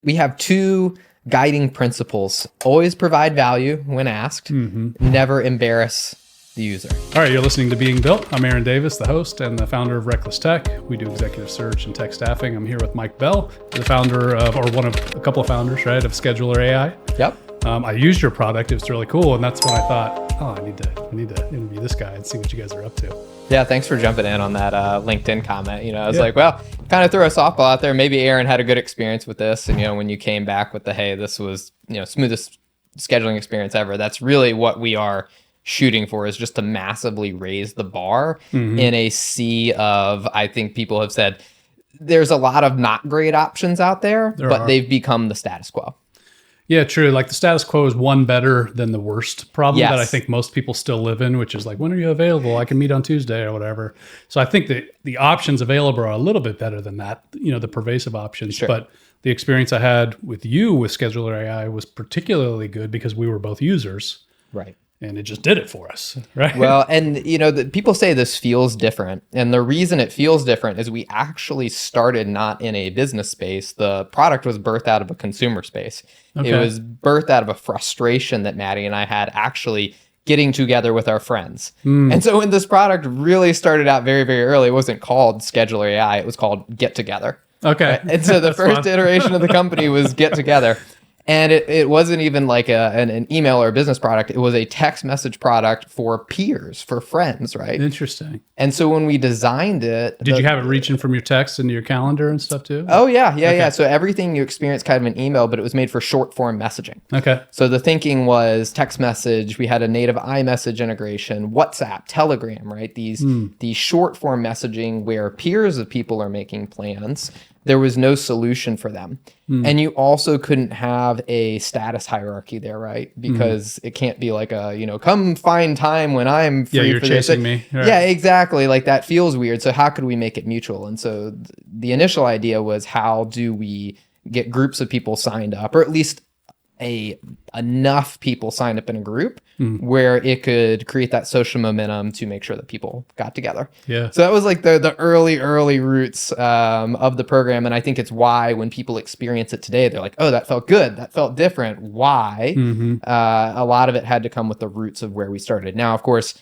We have two guiding principles. Always provide value when asked. Never embarrass the user. All right, you're listening to Being Built. I'm Aaron Davis, the host and the founder of Reckless Tech. We do executive search and tech staffing. I'm here with Mike Bell, the founder of, or one of a couple of founders, right, of Scheduler AI. Yep. I used your product. It was really cool. And that's when I thought, I need to interview this guy and see what you guys are up to. Yeah, thanks for jumping in on that LinkedIn comment. I was like, well, kind of throw a softball out there. Maybe Aaron had a good experience with this. And, when you came back with the, hey, this was, smoothest scheduling experience ever. That's really what we are shooting for, is just to massively raise the bar in a sea of, I think people have said, there's a lot of not great options out there, but they've become the status quo. Yeah, true. Like the status quo is one better than the worst problem that I think most people still live in, which is like, when are you available? I can meet on Tuesday or whatever. So I think that the options available are a little bit better than that, the pervasive options. Sure. But the experience I had with you with Scheduler AI was particularly good because we were both users. Right. And it just did it for us, right? Well, and people say this feels different. And the reason it feels different is we actually started not in a business space. The product was birthed out of a consumer space. Okay. It was birthed out of a frustration that Maddie and I had actually getting together with our friends. And so when this product really started out very, very early, it wasn't called Scheduler AI, it was called Get Together. Okay. Right? And so the first iteration of the company was Get Together. And it wasn't even like an email or a business product. It was a text message product for peers, for friends, right? Interesting. And so when we designed it... Did you have it reaching from your text into your calendar and stuff too? Oh, yeah. So everything you experience kind of an email, but it was made for short form messaging. Okay. So the thinking was text message. We had a native iMessage integration, WhatsApp, Telegram, right? These short form messaging where peers of people are making plans. There was no solution for them. And you also couldn't have a status hierarchy there, right? Because it can't be like come find time when I'm free you're for this. chasing me. Right. Yeah, exactly. Like that feels weird. So how could we make it mutual? And so the initial idea was, how do we get groups of people signed up, or at least enough people signed up in a group where it could create that social momentum to make sure that people got together. Yeah. So that was like the early roots of the program. And I think it's why when people experience it today, they're like, oh, that felt good. That felt different. Why? A lot of it had to come with the roots of where we started. Now, of course,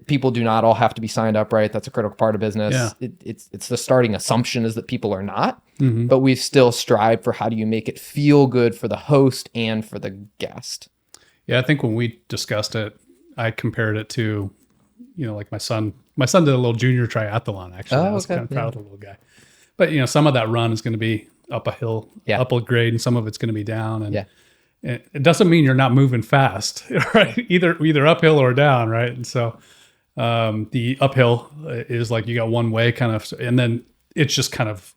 people do not all have to be signed up, right? That's a critical part of business. Yeah. It's the starting assumption is that people are not, but we've still strived for how do you make it feel good for the host and for the guest. Yeah, I think when we discussed it, I compared it to, like my son did a little junior triathlon, actually. I was kind of proud of the little guy. But, some of that run is going to be up a hill, up a grade, and some of it's going to be down. And it doesn't mean you're not moving fast, right? Either uphill or down, right? And so the uphill is like you got one way kind of, and then it's just kind of,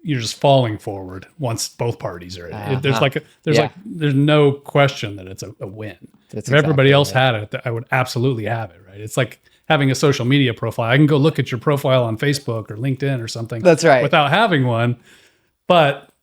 you're just falling forward once both parties are in it. There's no question that it's a win. If everybody else had it, I would absolutely have it, right? It's like having a social media profile. I can go look at your profile on Facebook or LinkedIn or something. That's right. Without having one, but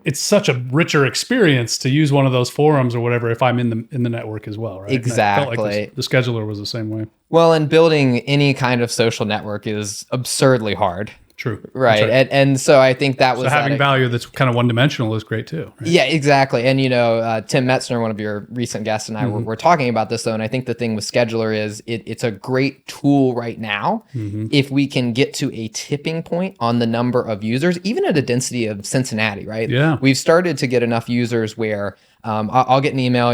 it's such a richer experience to use one of those forums or whatever if I'm in the network as well, right? Exactly. I felt like the scheduler was the same way. Well, and building any kind of social network is absurdly hard. True. Right. And so I think that was... So having value that's kind of one-dimensional is great too. Right? Yeah, exactly. And, Tim Metzner, one of your recent guests, and I were talking about this, though. And I think the thing with Scheduler is it's a great tool right now. If we can get to a tipping point on the number of users, even at a density of Cincinnati, right? Yeah. We've started to get enough users where... I'll get an email,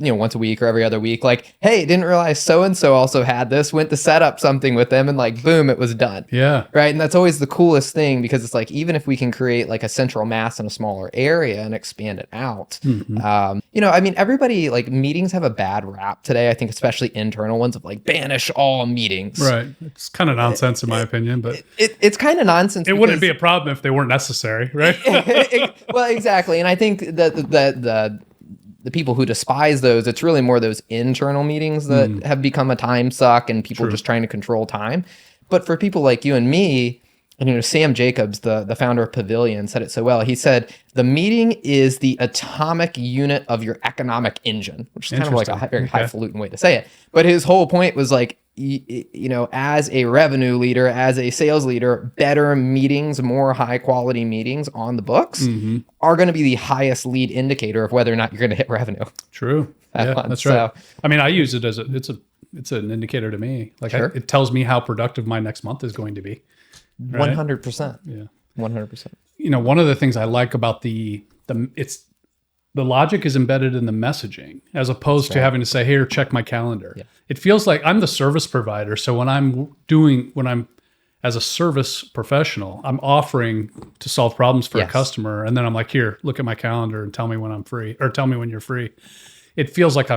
once a week or every other week, like, hey, didn't realize so-and-so also had this, went to set up something with them, and like, boom, it was done. Yeah. Right. And that's always the coolest thing, because it's like, even if we can create like a central mass in a smaller area and expand it out, everybody, like, meetings have a bad rap today. I think especially internal ones of like, banish all meetings. Right. It's kind of nonsense in my opinion, but it's kind of nonsense. It wouldn't be a problem if they weren't necessary, right? Well, exactly. And I think that the people who despise those, it's really more those internal meetings that have become a time suck and people just trying to control time. But for people like you and me, and Sam Jacobs, the founder of Pavilion, said it so well. He said, the meeting is the atomic unit of your economic engine, which is kind of like a very highfalutin way to say it. But his whole point was like, as a revenue leader, as a sales leader, better meetings, more high quality meetings on the books are going to be the highest lead indicator of whether or not you're going to hit revenue. True. Yeah, that's right. I mean, I use it as it's an indicator to me. Like it tells me how productive my next month is going to be. Right? 100%. Yeah. 100%. One of the things I like about the logic is embedded in the messaging as opposed to having to say, here, check my calendar. Yeah. It feels like I'm the service provider. So when I'm as a service professional, I'm offering to solve problems for a customer. And then I'm like, here, look at my calendar and tell me when I'm free, or tell me when you're free. It feels like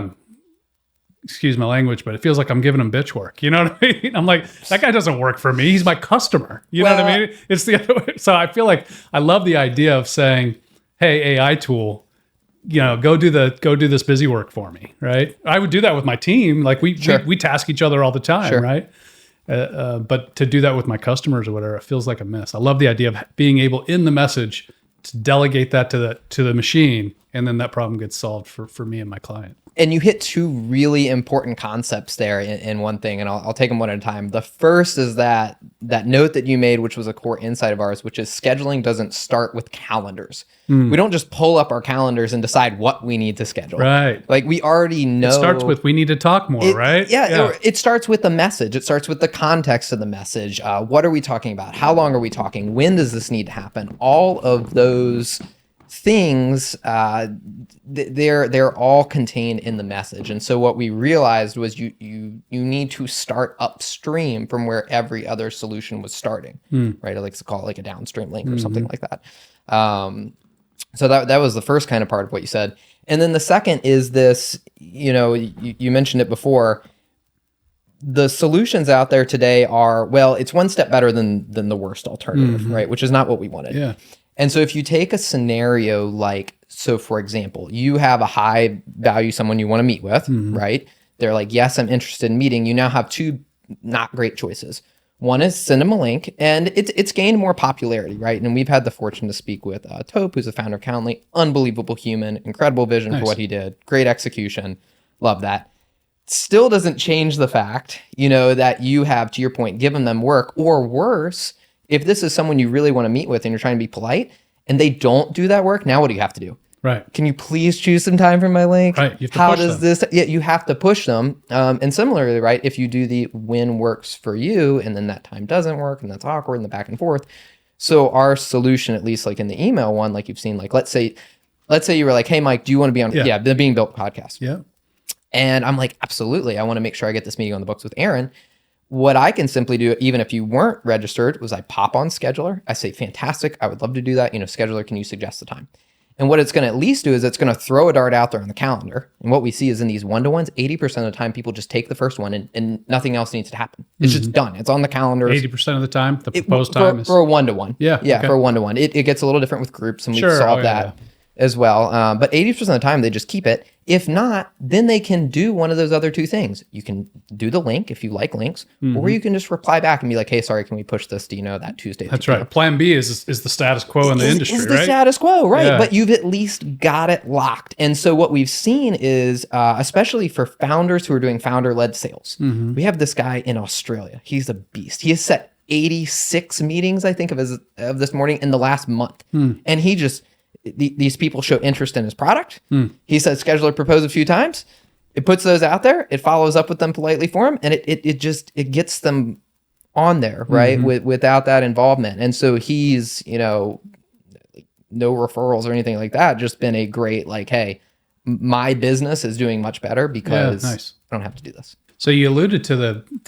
excuse my language, but it feels like I'm giving him bitch work. You know what I mean? I'm like, that guy doesn't work for me. He's my customer. You know what I mean? It's the other way. So I feel like I love the idea of saying, hey, AI tool, go do this busy work for me, right? I would do that with my team. Like we task each other all the time, right? But to do that with my customers or whatever, it feels like a miss. I love the idea of being able in the message to delegate that to the machine, and then that problem gets solved for me and my client. And you hit two really important concepts there in one thing, and I'll take them one at a time. The first is that note that you made, which was a core insight of ours, which is scheduling doesn't start with calendars. We don't just pull up our calendars and decide what we need to schedule. Right. Like we already know. It starts with we need to talk more, right? Yeah. It starts with the message. It starts with the context of the message. What are we talking about? How long are we talking? When does this need to happen? All of those things, they're all contained in the message. And so what we realized was you need to start upstream from where every other solution was starting, right? I like to call it like a downstream link or something like that. So that was the first kind of part of what you said. And then the second is this, you mentioned it before, the solutions out there today are, it's one step better than the worst alternative, right? Which is not what we wanted. Yeah. And so if you take a scenario like, so for example, you have a high value someone you want to meet with, right? They're like, yes, I'm interested in meeting. You now have two not great choices. One is send them a link, and it's gained more popularity, right? And we've had the fortune to speak with Tope, who's the founder of Calendly, unbelievable human, incredible vision for what he did, great execution, love that. Still doesn't change the fact, that you have, to your point, given them work, or worse, if this is someone you really want to meet with and you're trying to be polite and they don't do that work, now what do you have to do? Right. Can you please choose some time for my link? Right. You have to How push does them. this? Yeah, you have to push them. And similarly, right, if you do the when works for you and then that time doesn't work and that's awkward and the back and forth. So our solution, at least like in the email one, like you've seen, like let's say you were like, hey, Mike, do you want to be on the Being Built podcast? Yeah. And I'm like, absolutely. I want to make sure I get this meeting on the books with Aaron. What I can simply do, even if you weren't registered, was I pop on Scheduler. I say, fantastic. I would love to do that. Scheduler, can you suggest the time? And what it's going to at least do is it's going to throw a dart out there on the calendar. And what we see is in these one-to-ones, 80% of the time, people just take the first one and nothing else needs to happen. It's just done. It's on the calendar. 80% of the time, the proposed time is... For a one-to-one. Yeah. Okay. For a one-to-one. It gets a little different with groups, and we've solved that as well. But 80% of the time, they just keep it. If not, then they can do one of those other two things. You can do the link if you like links, or you can just reply back and be like, hey, sorry, can we push this to, that Tuesday? That's right. Plan B is the status quo in the industry, right? Is the status quo, right? Yeah. But you've at least got it locked. And so what we've seen is, especially for founders who are doing founder-led sales, we have this guy in Australia. He's a beast. He has set 86 meetings, I think, of this morning in the last month. And he just... These people show interest in his product. He says Scheduler propose a few times. It puts those out there. It follows up with them politely for him, and it gets them on there, right? Without that involvement. And so he's, no referrals or anything like that. Just been a great hey, my business is doing much better because I don't have to do this. So you alluded to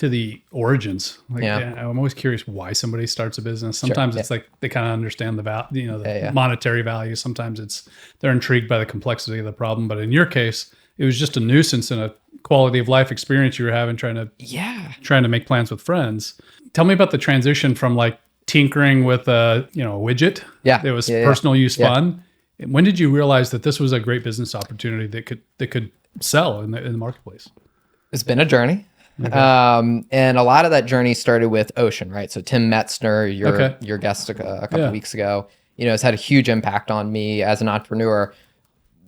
the origins. I'm always curious why somebody starts a business. Sometimes it's like they kind of understand the value, the monetary value. Sometimes they're intrigued by the complexity of the problem. But in your case, it was just a nuisance and a quality of life experience you were having trying to make plans with friends. Tell me about the transition from tinkering with a widget. Yeah, it was personal use fun. When did you realize that this was a great business opportunity that could sell in the marketplace? It's been a journey. Okay. And a lot of that journey started with Ocean, right? So Tim Metzner, your guest a couple weeks ago, has had a huge impact on me as an entrepreneur.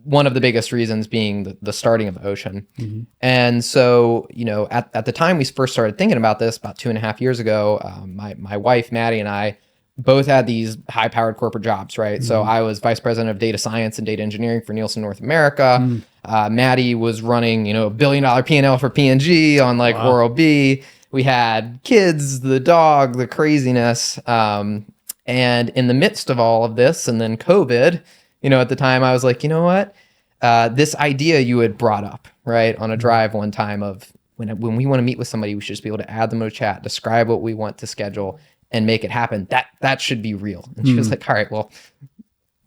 one of the biggest reasons being the starting of Ocean. And so, at the time we first started thinking about this about 2.5 years ago, my wife, Maddie, and I both had these high powered corporate jobs, right? So I was vice president of data science and data engineering for Nielsen North America. Maddie was running, $1 billion P&L for P&G on like Oral-B. We had kids, the dog, the craziness. And in the midst of all of this, and then COVID, at the time I was like, you know what? This idea you had brought up, right, on a drive one time of when we want to meet with somebody, we should just be able to add them to a chat, describe what we want to schedule, and make it happen. That should be real. And she was like, all right, well,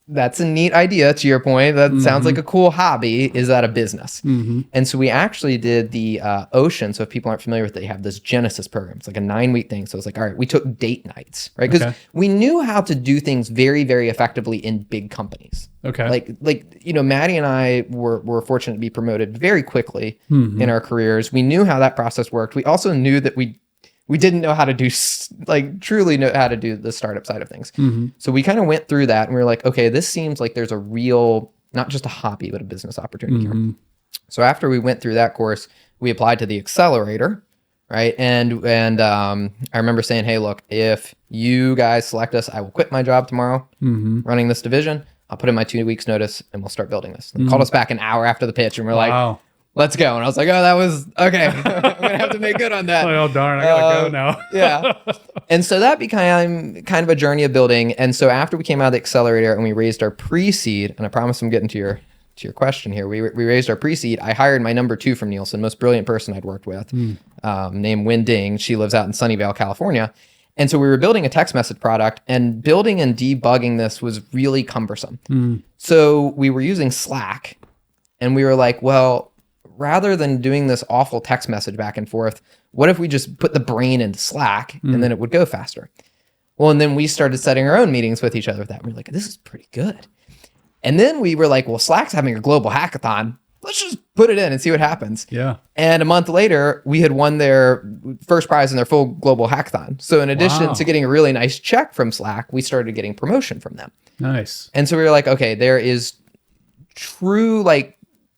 that's a neat idea. To your point, that sounds like a cool hobby. Is that a business? And so we actually did the Ocean. So if people aren't familiar with it, they have this Genesis program. It's like a 9-week thing. So it's like, all right, we took date nights, right? Because we knew how to do things very, very effectively in big companies. Okay. Like Maddie and I were fortunate to be promoted very quickly in our careers. We knew how that process worked. We also knew that we didn't know how to do, truly know how to do the startup side of things. So we kind of went through that and we were like, okay, this seems like there's a real, not just a hobby, but a business opportunity here. So after we went through that course, we applied to the accelerator, right? And I remember saying, hey, look, if you guys select us, I will quit my job tomorrow running this division. I'll put in my 2 weeks notice and we'll start building this. They called us back an hour after the pitch and we're like, let's go. And I was like, oh, that was okay. I'm gonna have to make good on that. Oh darn, I gotta go now. Yeah. And so that became kind of a journey of building. And so after we came out of the accelerator and we raised our pre-seed, and I promise I'm getting to your question here. We raised our pre-seed. I hired my number 2 from Nielsen, most brilliant person I'd worked with, named Win Ding. She lives out in Sunnyvale, California. And so we were building a text message product, and building and debugging this was really cumbersome. So we were using Slack, and we were like, well, rather than doing this awful text message back and forth, what if we just put the brain into Slack and then it would go faster? Well, and then we started setting our own meetings with each other with that. We were like, this is pretty good. And then we were like, well, Slack's having a global hackathon. Let's just put it in and see what happens. Yeah. And a month later, we had won their first prize in their full global hackathon. So in addition to getting a really nice check from Slack, we started getting promotion from them. Nice. And so we were like, okay, there is true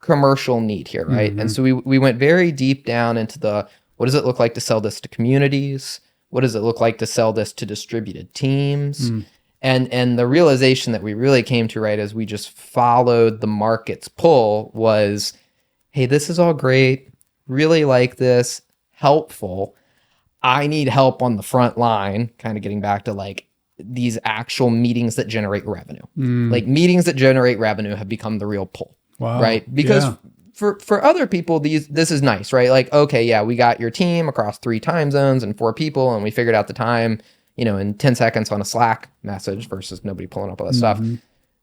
commercial need here, right? And so we went very deep down into what does it look like to sell this to communities? What does it look like to sell this to distributed teams? And the realization that we really came to, right, as we just followed the market's pull was, hey, this is all great, really like this, helpful. I need help on the front line, kind of getting back to these actual meetings that generate revenue. Meetings that generate revenue have become the real pull. Wow. Right? Because for other people, this is nice, right? Like, okay, yeah, we got your team across 3 time zones and 4 people, and we figured out the time, in 10 seconds on a Slack message versus nobody pulling up all that stuff.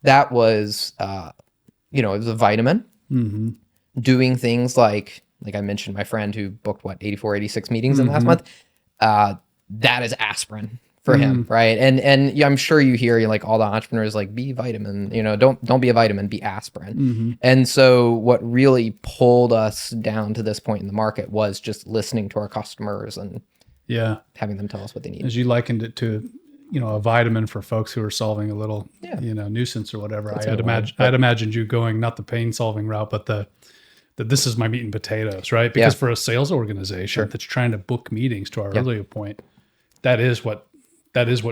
That was, it was a vitamin. Doing things like I mentioned, my friend who booked 84, 86 meetings in the last month. That is aspirin for him, right? And I'm sure you hear all the entrepreneurs be vitamin, don't be a vitamin, be aspirin. And so what really pulled us down to this point in the market was just listening to our customers and having them tell us what they need. As you likened it to, a vitamin for folks who are solving a little, nuisance or whatever. I'd imagined you going not the pain solving route, but that this is my meat and potatoes, right? Because for a sales organization that's trying to book meetings, to our earlier point, that is what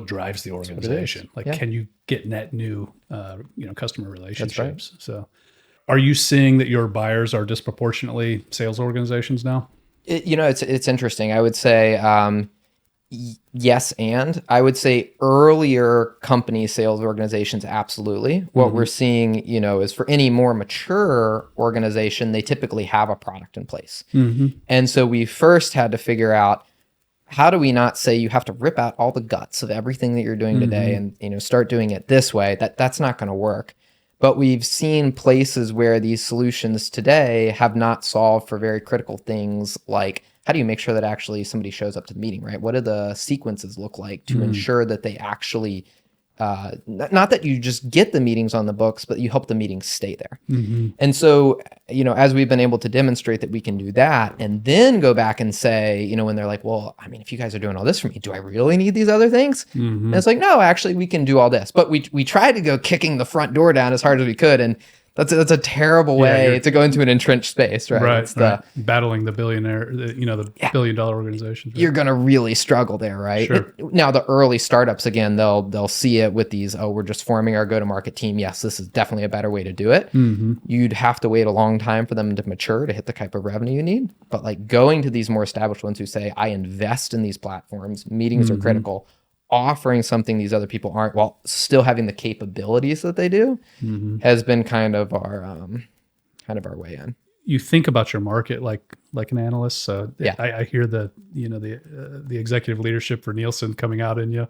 drives the organization. Can you get net new, customer relationships? Right. So are you seeing that your buyers are disproportionately sales organizations now? It's interesting. I would say, yes. And I would say earlier company sales organizations, absolutely. What we're seeing, is for any more mature organization, they typically have a product in place. And so we first had to figure out, how do we not say you have to rip out all the guts of everything that you're doing today and start doing it this way? That's not going to work. But we've seen places where these solutions today have not solved for very critical things like, how do you make sure that actually somebody shows up to the meeting, right? What do the sequences look like to ensure that they actually, not that you just get the meetings on the books, but you help the meetings stay there. And so, as we've been able to demonstrate that we can do that and then go back and say, when they're like, well, I mean, if you guys are doing all this for me, do I really need these other things? And it's like, no, actually we can do all this. But we tried to go kicking the front door down as hard as we could. And That's a terrible way to go into an entrenched space, right? Right. Battling the billionaire, the billion-dollar organizations. Right? You're going to really struggle there, right? Sure. Now, the early startups, again, they'll see it with these, we're just forming our go-to-market team. Yes, this is definitely a better way to do it. Mm-hmm. You'd have to wait a long time for them to mature to hit the type of revenue you need. But like going to these more established ones who say, I invest in these platforms, meetings are critical, offering something these other people aren't while still having the capabilities that they do has been kind of our way in. You think about your market like an analyst. So I hear the executive leadership for Nielsen coming out in you,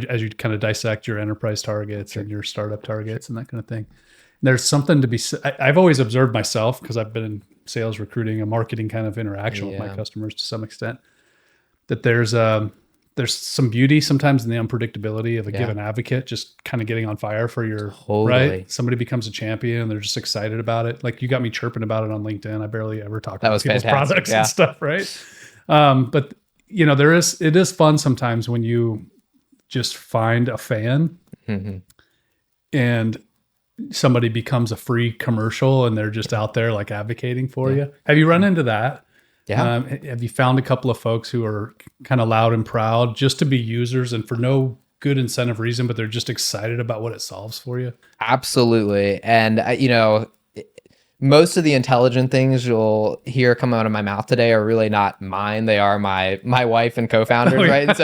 as you kind of dissect your enterprise targets and your startup targets and that kind of thing. There's something to be, I've always observed myself because I've been in sales, recruiting, and marketing kind of interaction with my customers to some extent, that there's some beauty sometimes in the unpredictability of a given advocate just kind of getting on fire for your right. Somebody becomes a champion and they're just excited about it. Like you got me chirping about it on LinkedIn. I barely ever talk about people's products and stuff, right? But it is fun sometimes when you just find a fan and somebody becomes a free commercial and they're just out there like advocating for you. Have you run into that? Yeah. Have you found a couple of folks who are kind of loud and proud just to be users and for no good incentive reason, but they're just excited about what it solves for you? Absolutely. And, most of the intelligent things you'll hear come out of my mouth today are really not mine. They are my wife and co-founders, right? And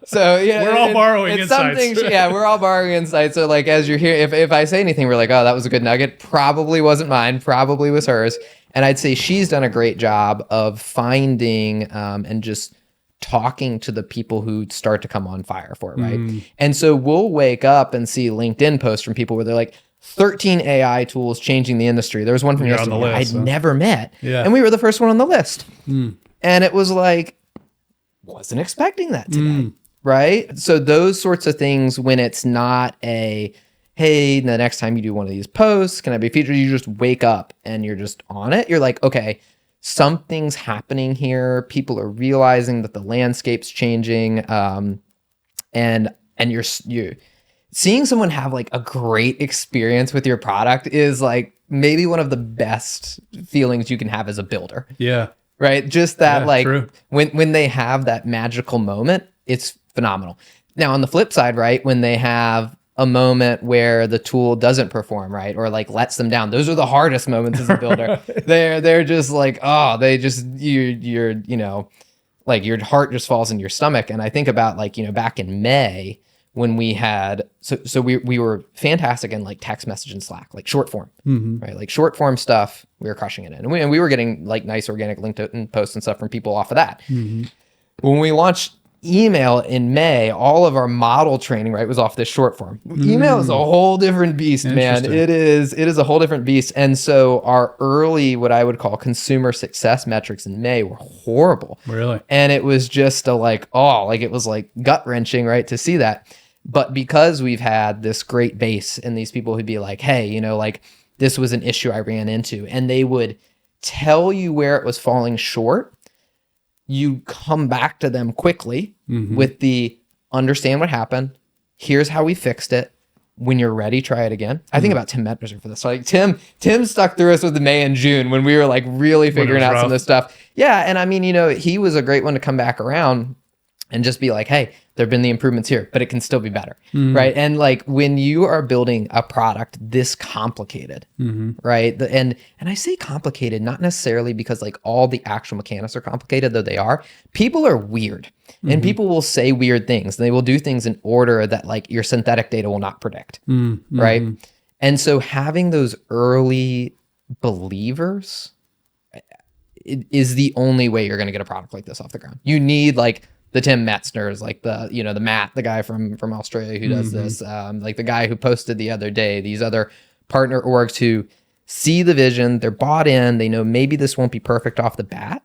so we're all borrowing insights. We're all borrowing insights. So like as you're here, if I say anything, we're like, oh, that was a good nugget. Probably wasn't mine. Probably was hers. And I'd say she's done a great job of finding and just talking to the people who start to come on fire for it, right? And so we'll wake up and see LinkedIn posts from people where they're like, 13 AI tools changing the industry. There was one from yesterday I'd never met. Yeah. And we were the first one on the list. And it was like, wasn't expecting that today, right? So those sorts of things, when it's not hey, the next time you do one of these posts, can I be featured? You just wake up and you're just on it. You're like, okay, something's happening here. People are realizing that the landscape's changing. And you're seeing someone have like a great experience with your product is like maybe one of the best feelings you can have as a builder. Yeah. Right. Just that true. when they have that magical moment, it's phenomenal. Now on the flip side, right, when they have a moment where the tool doesn't perform right or like lets them down, those are the hardest moments as a builder. They're just like, oh, they just you're like your heart just falls in your stomach. And I think about like, back in May, when we had, so we were fantastic in like text message and Slack, like short form, right? Like short form stuff, we were crushing it in. And we were getting like nice organic LinkedIn posts and stuff from people off of that. When we launched email in May, all of our model training, right, was off this short form. Email is a whole different beast, man. It is a whole different beast. And so our early, what I would call consumer success metrics in May were horrible. Really? And it was just it was like gut wrenching, right, to see that. But because we've had this great base and these people who'd be like, hey, like this was an issue I ran into, and they would tell you where it was falling short, you come back to them quickly with the understand what happened. Here's how we fixed it. When you're ready, try it again. I think about Tim Medvedev for this. Like Tim stuck through us with the May and June when we were like really figuring out some of this stuff. Yeah. And I mean, he was a great one to come back around and just be like, hey, there've been the improvements here, but it can still be better, right? And like when you are building a product this complicated, right? And I say complicated, not necessarily because like all the actual mechanics are complicated, though they are. People are weird, and people will say weird things, and they will do things in order that like your synthetic data will not predict, right? And so having those early believers is the only way you're going to get a product like this off the ground. You need like the Tim Metzner's, like the Matt, the guy from Australia who does this, like the guy who posted the other day, these other partner orgs who see the vision, they're bought in, they know maybe this won't be perfect off the bat,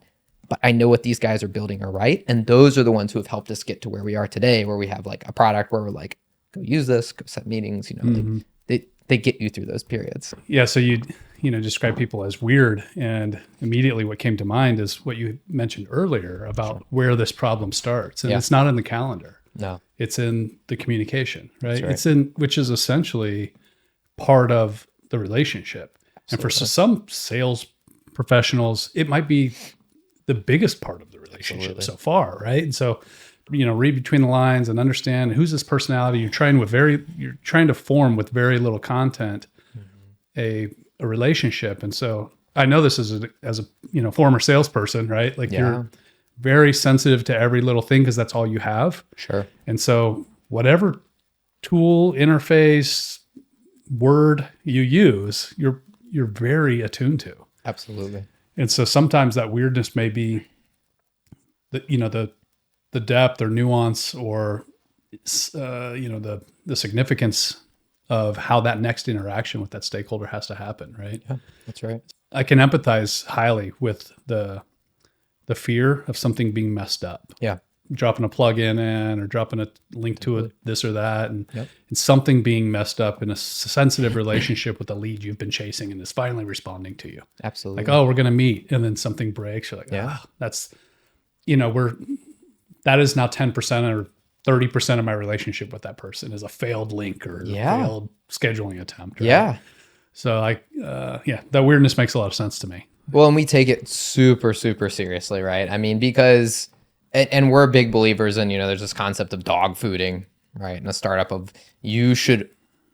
but I know what these guys are building are right. And those are the ones who have helped us get to where we are today, where we have like a product where we're like, go use this, go set meetings, like they get you through those periods. Yeah. So you describe people as weird, and immediately what came to mind is what you mentioned earlier about where this problem starts. And it's not in the calendar. No, it's in the communication, right? That's right. It's in, which is essentially part of the relationship. Absolutely. And for some sales professionals, it might be the biggest part of the relationship so far, right? And so, read between the lines and understand who's this personality. You're trying to form with very little content a relationship. And so I know this as a former salesperson, right? Like you're very sensitive to every little thing because that's all you have. Sure. And so whatever tool, interface, word you use, you're very attuned to. Absolutely. And so sometimes that weirdness may be the depth or nuance or the significance of how that next interaction with that stakeholder has to happen, right? Yeah, that's right. I can empathize highly with the fear of something being messed up. Yeah. Dropping a plug-in in or dropping a link to this or that and something being messed up in a sensitive relationship with a lead you've been chasing and is finally responding to you. Absolutely. Like, oh, we're going to meet. And then something breaks. You're like, that's, that is now 10% or 30% of my relationship with that person is a failed link or a failed scheduling attempt. Right? Yeah. So that weirdness makes a lot of sense to me. Well, and we take it super, super seriously, right? I mean, because, and we're big believers in, there's this concept of dog fooding, right? In a startup of you should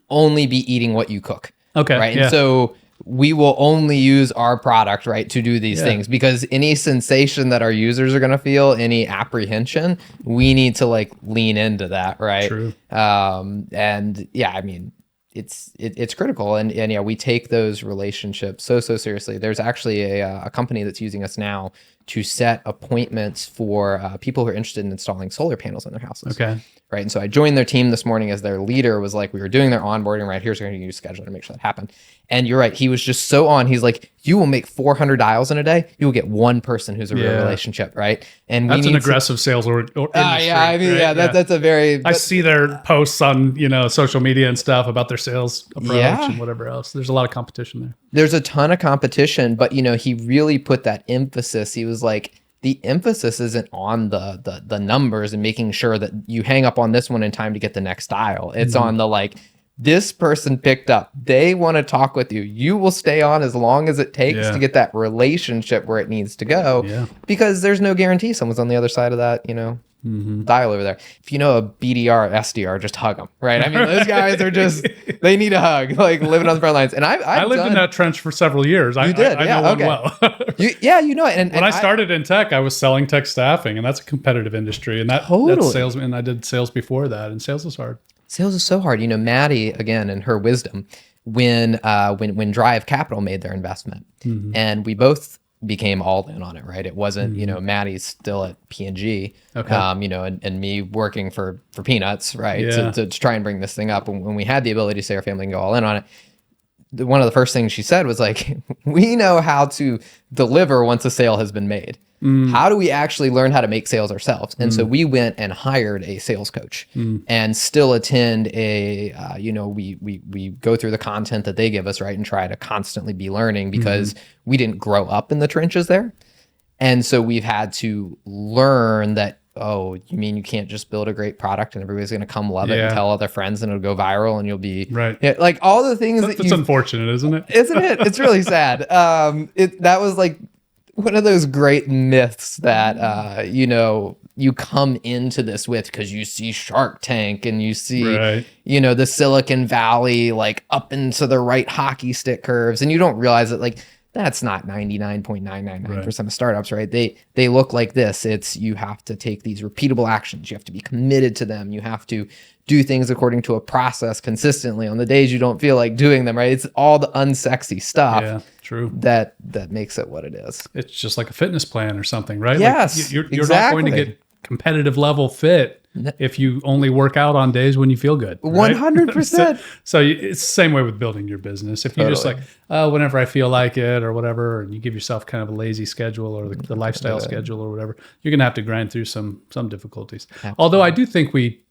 only be eating what you cook. Okay. Right. And so we will only use our product, right, to do these things because any sensation that our users are going to feel, any apprehension, we need to lean into that. Right. True. And I mean, it's critical. And we take those relationships so seriously. There's actually a company that's using us now to set appointments for people who are interested in installing solar panels in their houses. Okay. Right. And so I joined their team this morning as their leader was like, we were doing their onboarding, right? Here's going to use scheduler to make sure that happened. And you're right. He was just so on. He's like, you will make 400 dials in a day. You will get one person who's a real relationship. Right. And that's an aggressive sales or industry. I mean, right? That's a very, I see their posts on, social media and stuff about their sales approach and whatever else. There's a lot of competition there. There's a ton of competition, but he really put that emphasis. He was like, the emphasis isn't on the numbers and making sure that you hang up on this one in time to get the next dial. It's on the this person picked up. They want to talk with you. You will stay on as long as it takes to get that relationship where it needs to go because there's no guarantee someone's on the other side of that, dial over there. If you know a BDR, SDR, just hug them, right? I mean, those guys are just, they need a hug, living on the front lines. And I lived in that trench for several years. I know one well. And when I started in tech, I was selling tech staffing, and that's a competitive industry. And that's sales. And I did sales before that, and sales is hard. Sales is so hard. Maddie, again, in her wisdom, when Drive Capital made their investment, and we both became all in on it, right? It wasn't, Maddie's still at P&G, and me working for peanuts, right? To try and bring this thing up. When we had the ability to say our family can go all in on it, one of the first things she said was like, we know how to deliver once a sale has been made. How do we actually learn how to make sales ourselves? And so we went and hired a sales coach and still attend we go through the content that they give us, right? And try to constantly be learning because we didn't grow up in the trenches there. And so we've had to learn that, oh, you mean you can't just build a great product and everybody's going to come love it and tell other friends and it'll go viral and you'll be right. All the things that's unfortunate, isn't it? Isn't it? It's really sad. That was one of those great myths that, you come into this with because you see Shark Tank and you see, the Silicon Valley, up into the right hockey stick curves. And you don't realize that, that's not 99.999% of startups, right? They look like this. It's, you have to take these repeatable actions. You have to be committed to them. You have to do things according to a process consistently on the days you don't feel like doing them, right? It's all the unsexy stuff. Yeah, true. That makes it what it is. It's just like a fitness plan or something, right? Yes, you're not going to get competitive level fit if you only work out on days when you feel good. Right? 100%. So it's the same way with building your business. If you just whenever I feel like it or whatever, and you give yourself kind of a lazy schedule or the lifestyle schedule or whatever, you're going to have to grind through some difficulties. Absolutely. Although I do think we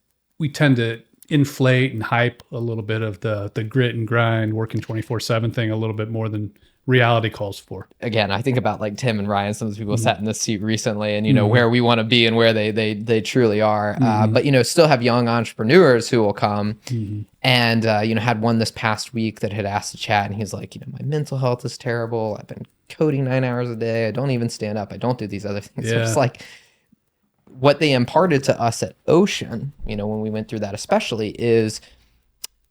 tend to inflate and hype a little bit of the grit and grind, working 24/7 thing a little bit more than reality calls for. Again, I think about like Tim and Ryan, some of the people sat in this seat recently, and, where we want to be and where they truly are. But, still have young entrepreneurs who will come and, had one this past week that had asked to chat, and he's like, my mental health is terrible. I've been coding 9 hours a day. I don't even stand up. I don't do these other things. So it's like what they imparted to us at Ocean, when we went through that especially, is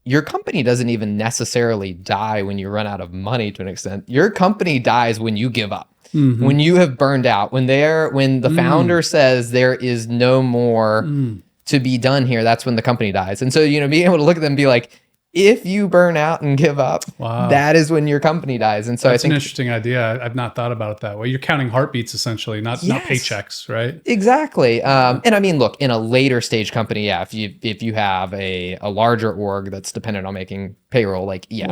your company doesn't even necessarily die when you run out of money to an extent. Your company dies when you give up, when you have burned out, when the founder says there is no more to be done here, that's when the company dies. And so, being able to look at them and be like, if you burn out and give up, that is when your company dies. And so that's I think an interesting idea. I've not thought about it that way. You're counting heartbeats essentially, not paychecks, right? Exactly. And I mean, look, in a later stage company, if you have a larger org that's dependent on making payroll, like you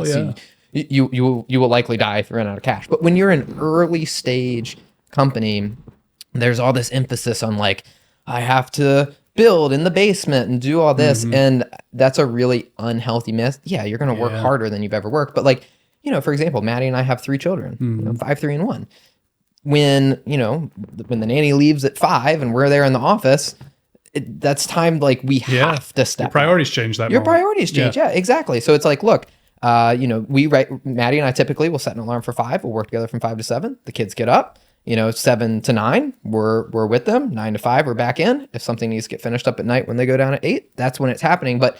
will likely die if you run out of cash. But when you're an early stage company, there's all this emphasis on like, I have to build in the basement and do all this. And that's a really unhealthy myth. Yeah, you're going to work harder than you've ever worked. But like, for example, Maddie and I have 3 children, 5, 3, and 1. When, when the nanny leaves at 5 and we're there in the office, that's time like we have to step. Your priorities change that Your moment. priorities change. Yeah, exactly. So it's like, look, Maddie and I typically will set an alarm for 5. We'll work together from 5 to 7. The kids get up. 7 to 9, we're with them. 9 to 5, we're back in. If something needs to get finished up at night when they go down at 8, that's when it's happening. But,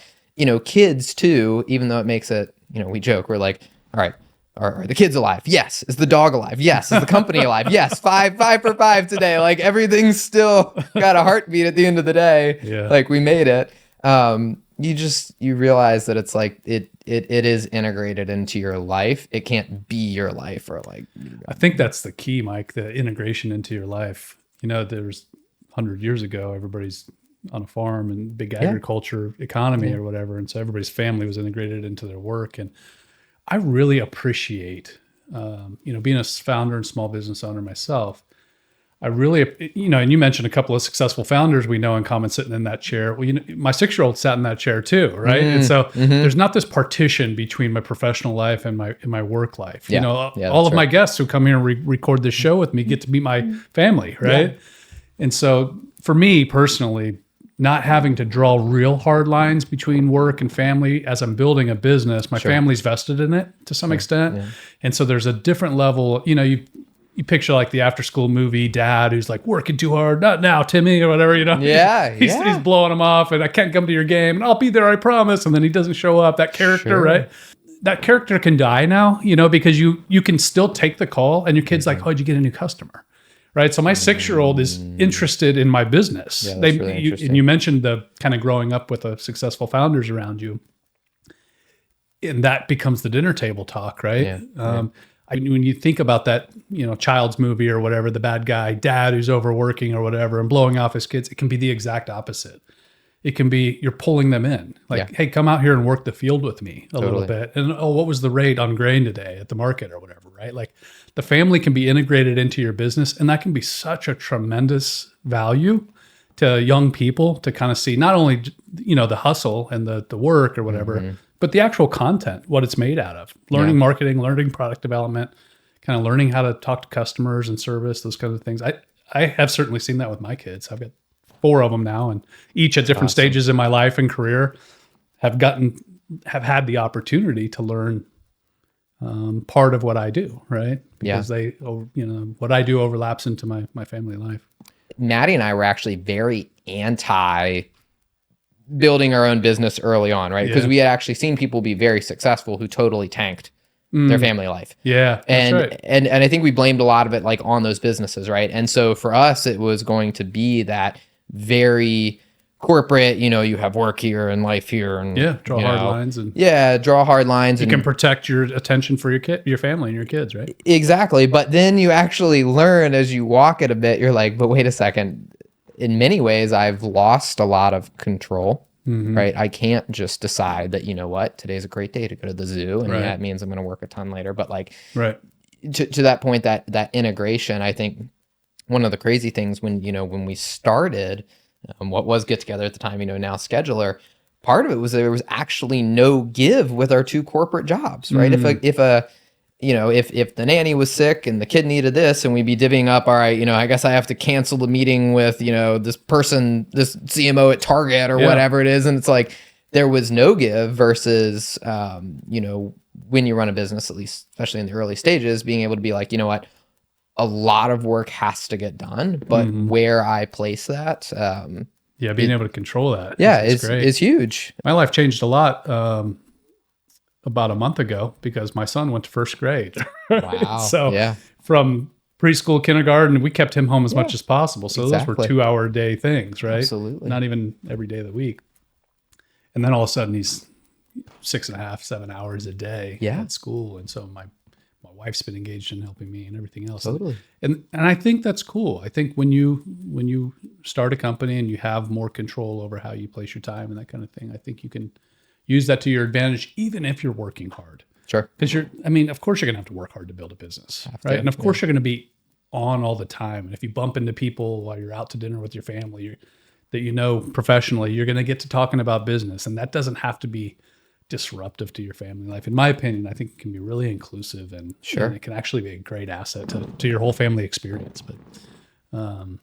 kids too, even though it makes it, we joke, we're like, all right, are the kids alive? Yes. Is the dog alive? Yes. Is the company alive? Yes. 5 for 5 today. Like everything's still got a heartbeat at the end of the day. Yeah. Like we made it. You realize that it's like it is integrated into your life. It can't be your life or like. I think that's the key, Mike, the integration into your life. There's 100 years ago, everybody's on a farm and big agriculture economy or whatever. And so everybody's family was integrated into their work. And I really appreciate, being a founder and small business owner myself. I really, and you mentioned a couple of successful founders we know in common sitting in that chair. Well, my 6-year-old sat in that chair too, right? And so there's not this partition between my professional life and my work life. All of my guests who come here and record this show with me get to meet my family, right? Yeah. And so for me personally, not having to draw real hard lines between work and family as I'm building a business, my family's vested in it to some extent. Yeah. And so there's a different level, you picture like the after school movie dad who's like working too hard, not now, Timmy, or whatever, he's blowing him off and I can't come to your game and I'll be there, I promise. And then he doesn't show up, that character, right? That character can die now, because you can still take the call and your kid's like, oh, did you get a new customer? Right. So my 6-year-old is interested in my business. Yeah, that's really interesting. And you mentioned the kind of growing up with successful founders around you. And that becomes the dinner table talk, right? Yeah. When you think about that, child's movie or whatever, the bad guy, dad who's overworking or whatever and blowing off his kids, it can be the exact opposite. It can be you're pulling them in. Like, hey, come out here and work the field with me a little bit. And, what was the rate on grain today at the market or whatever, right? Like the family can be integrated into your business. And that can be such a tremendous value to young people to kind of see not only, the hustle and the work or whatever, but the actual content, what it's made out of. Learning marketing, learning product development, kind of learning how to talk to customers and service, those kinds of things. I have certainly seen that with my kids. I've got 4 of them now, and each at different stages in my life and career have had the opportunity to learn part of what I do, right? Because what I do overlaps into my family life. Maddie and I were actually very anti building our own business early on, right? Because we had actually seen people be very successful who totally tanked their family life. Yeah. And I think we blamed a lot of it like on those businesses, right? And so for us, it was going to be that very corporate, you have work here and life here and draw hard lines and draw hard lines. You can protect your attention for your family and your kids, right? Exactly. But then you actually learn as you walk it a bit, you're like, but wait a second. In many ways, I've lost a lot of control, right? I can't just decide that, today's a great day to go to the zoo. And that means I'm going to work a ton later. But like, to that point, that integration, I think one of the crazy things when we started, what was Get Together at the time, now Scheduler, part of it was there was actually no give with our 2 corporate jobs, right? If if the nanny was sick and the kid needed this, and we'd be divvying up, all right, I guess I have to cancel the meeting with, this person, this CMO at Target or whatever it is. And it's like, there was no give versus, when you run a business, at least, especially in the early stages, being able to be like, you know what, a lot of work has to get done, but where I place that, being able to control that. Is huge. My life changed a lot about a month ago because my son went to first grade. Wow. So from preschool, kindergarten, we kept him home as much as possible. So those were 2-hour-a-day things, right? Absolutely. Not even every day of the week. And then all of a sudden he's 6.5, 7 hours a day at school. And so my wife's been engaged in helping me and everything else. Totally. And I think that's cool. I think when you start a company and you have more control over how you place your time and that kind of thing, I think you can use that to your advantage, even if you're working hard. Sure. Because of course you're going to have to work hard to build a business, right? And of course you're going to be on all the time. And if you bump into people while you're out to dinner with your family that professionally, you're going to get to talking about business. And that doesn't have to be disruptive to your family life. In my opinion, I think it can be really inclusive and it can actually be a great asset to your whole family experience. But I'm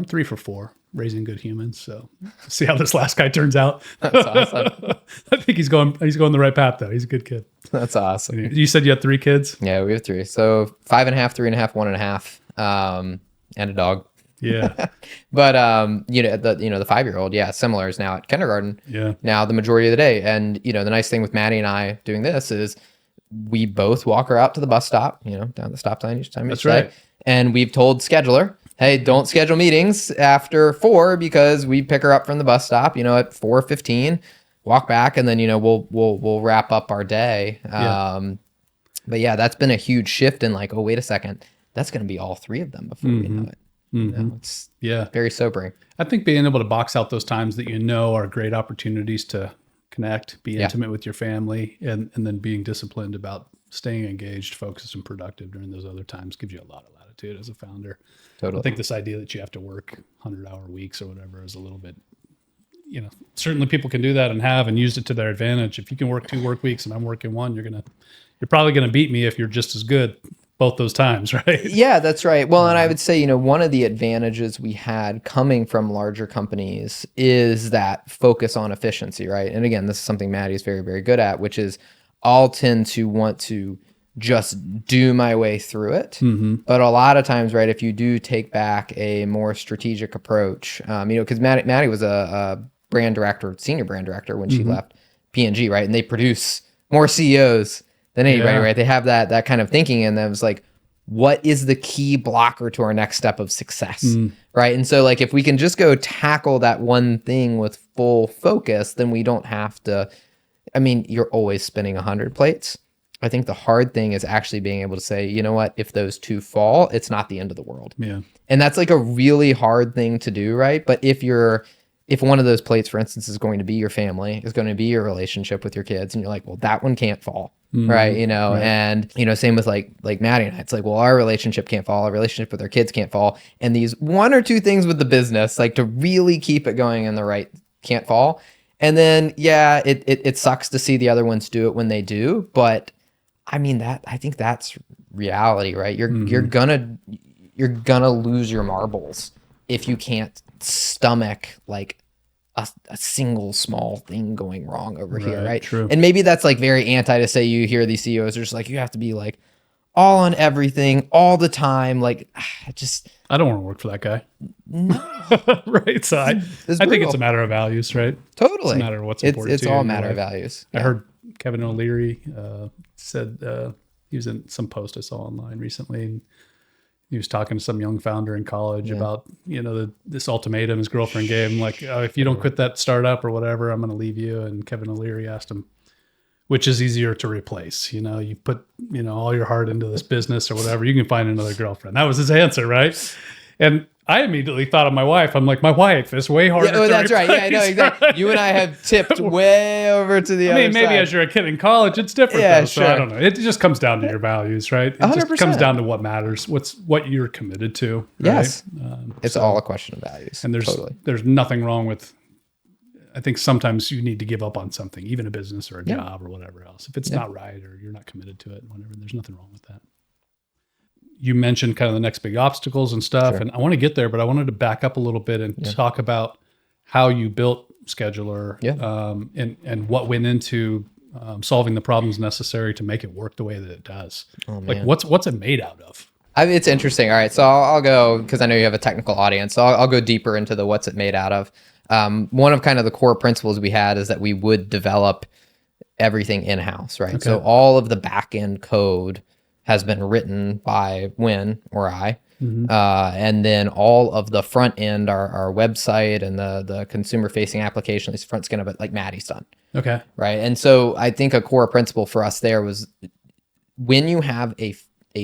3 for 4 raising good humans. So see how this last guy turns out. That's awesome. I think he's going the right path though. He's a good kid. That's awesome. You said you had 3 kids? Yeah, we have 3. So 5.5, 3.5, 1.5, and a dog. Yeah. But the 5-year-old, similar, is now at kindergarten. Yeah. Now the majority of the day. And the nice thing with Maddie and I doing this is we both walk her out to the bus stop, down the stop sign each time. That's right. And we've told scheduler, hey, don't schedule meetings after 4 because we pick her up from the bus stop, at 4:15, walk back, and then we'll wrap up our day. But that's been a huge shift in like, oh, wait a second, that's going to be all 3 of them before we know it. It's very sobering. I think being able to box out those times that are great opportunities to connect, be intimate with your family, and then being disciplined about staying engaged, focused, and productive during those other times gives you a lot of latitude as a founder. Totally. I think this idea that you have to work 100-hour weeks or whatever is a little bit, certainly people can do that and use it to their advantage. If you can work 2 work weeks and I'm working 1, you're probably going to beat me if you're just as good both those times, right? Yeah, that's right. Well, and I would say, one of the advantages we had coming from larger companies is that focus on efficiency, right? And again, this is something Maddie's very, very good at, which is I'll tend to want to just do my way through it. But a lot of times, right, if you do take back a more strategic approach, because Maddie was a brand director, senior brand director when she left P&G, right? And they produce more CEOs than anybody, right? They have that kind of thinking, and that was like, what is the key blocker to our next step of success, right? And so like, if we can just go tackle that one thing with full focus, then we don't have to, you're always spinning 100 plates. I think the hard thing is actually being able to say, you know what, if those 2 fall, it's not the end of the world. Yeah. And that's like a really hard thing to do, right? But if one of those plates, for instance, is going to be your family, is going to be your relationship with your kids, and you're like, well, that one can't fall. Right. And, same with like Maddie and I, it's like, well, our relationship can't fall. Our relationship with our kids can't fall. And these 1 or 2 things with the business, like to really keep it going in the right, can't fall. And then, it sucks to see the other ones do it when they do. But I think that's reality, right? You're gonna lose your marbles if you can't stomach like a single small thing going wrong over here, right? True. And maybe that's like very anti to say you hear these CEOs are just like, you have to be like all on everything all the time. Like, I don't want to work for that guy. No. Right. So I think it's a matter of values, right? Totally. It's a matter of what's important it's to you. It's all a matter of values. I heard Kevin O'Leary said he was in some post I saw online recently, and he was talking to some young founder in college about, this ultimatum his girlfriend gave him, like, oh, if you don't quit that startup or whatever, I'm going to leave you. And Kevin O'Leary asked him, which is easier to replace? You put, all your heart into this business or whatever, you can find another girlfriend. That was his answer, right? And I immediately thought of my wife. I'm like, my wife is way harder to that's replace, right. Yeah, I know, exactly. Right? You and I have tipped way over to the other side. Maybe as you're a kid in college, it's different. Yeah, though, sure. So I don't know. It just comes down to your values, right? It 100%. just comes down to what matters, what you're committed to. Right? Yes. It's all a question of values. And there's nothing wrong with, I think sometimes you need to give up on something, even a business or a job or whatever else. If it's not right or you're not committed to it, whatever, there's nothing wrong with that. You mentioned kind of the next big obstacles and stuff, and I want to get there, but I wanted to back up a little bit and talk about how you built Scheduler and what went into solving the problems necessary to make it work the way that it does. Oh, like what's it made out of? It's interesting. All right. So I'll go, because I know you have a technical audience. So I'll go deeper into the what's it made out of. One of kind of the core principles we had is that we would develop everything in-house, right? Okay. So all of the back-end code has been written by Win or I. Mm-hmm. And then all of the front end, our website and the consumer-facing application, at least front skin of it, like Maddie's done. Okay. Right. And so I think a core principle for us there was when you have a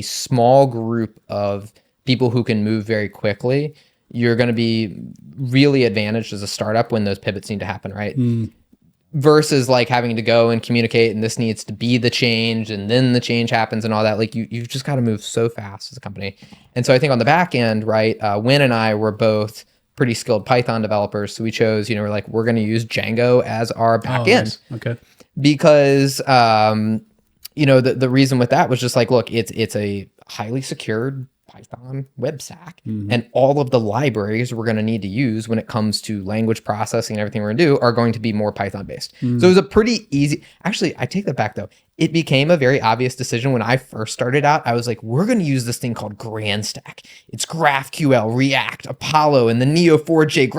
small group of people who can move very quickly, you're going to be really advantaged as a startup when those pivots need to happen, right? Versus like having to go and communicate and this needs to be the change and then the change happens and all that. Like you've just got to move so fast as a company. And so I think on the back end, right, Win and I were both pretty skilled Python developers. So we chose, we're like, we're going to use Django as our back end. Nice. Okay. Because, the reason with that was just like, look, it's a highly secured Python web stack, and all of the libraries we're going to need to use when it comes to language processing and everything we're going to do are going to be more Python based. So it was a pretty easy, actually, I take that back though. It became a very obvious decision when I first started out. I was like, we're going to use this thing called GrandStack. It's GraphQL, React, Apollo, and the Neo4j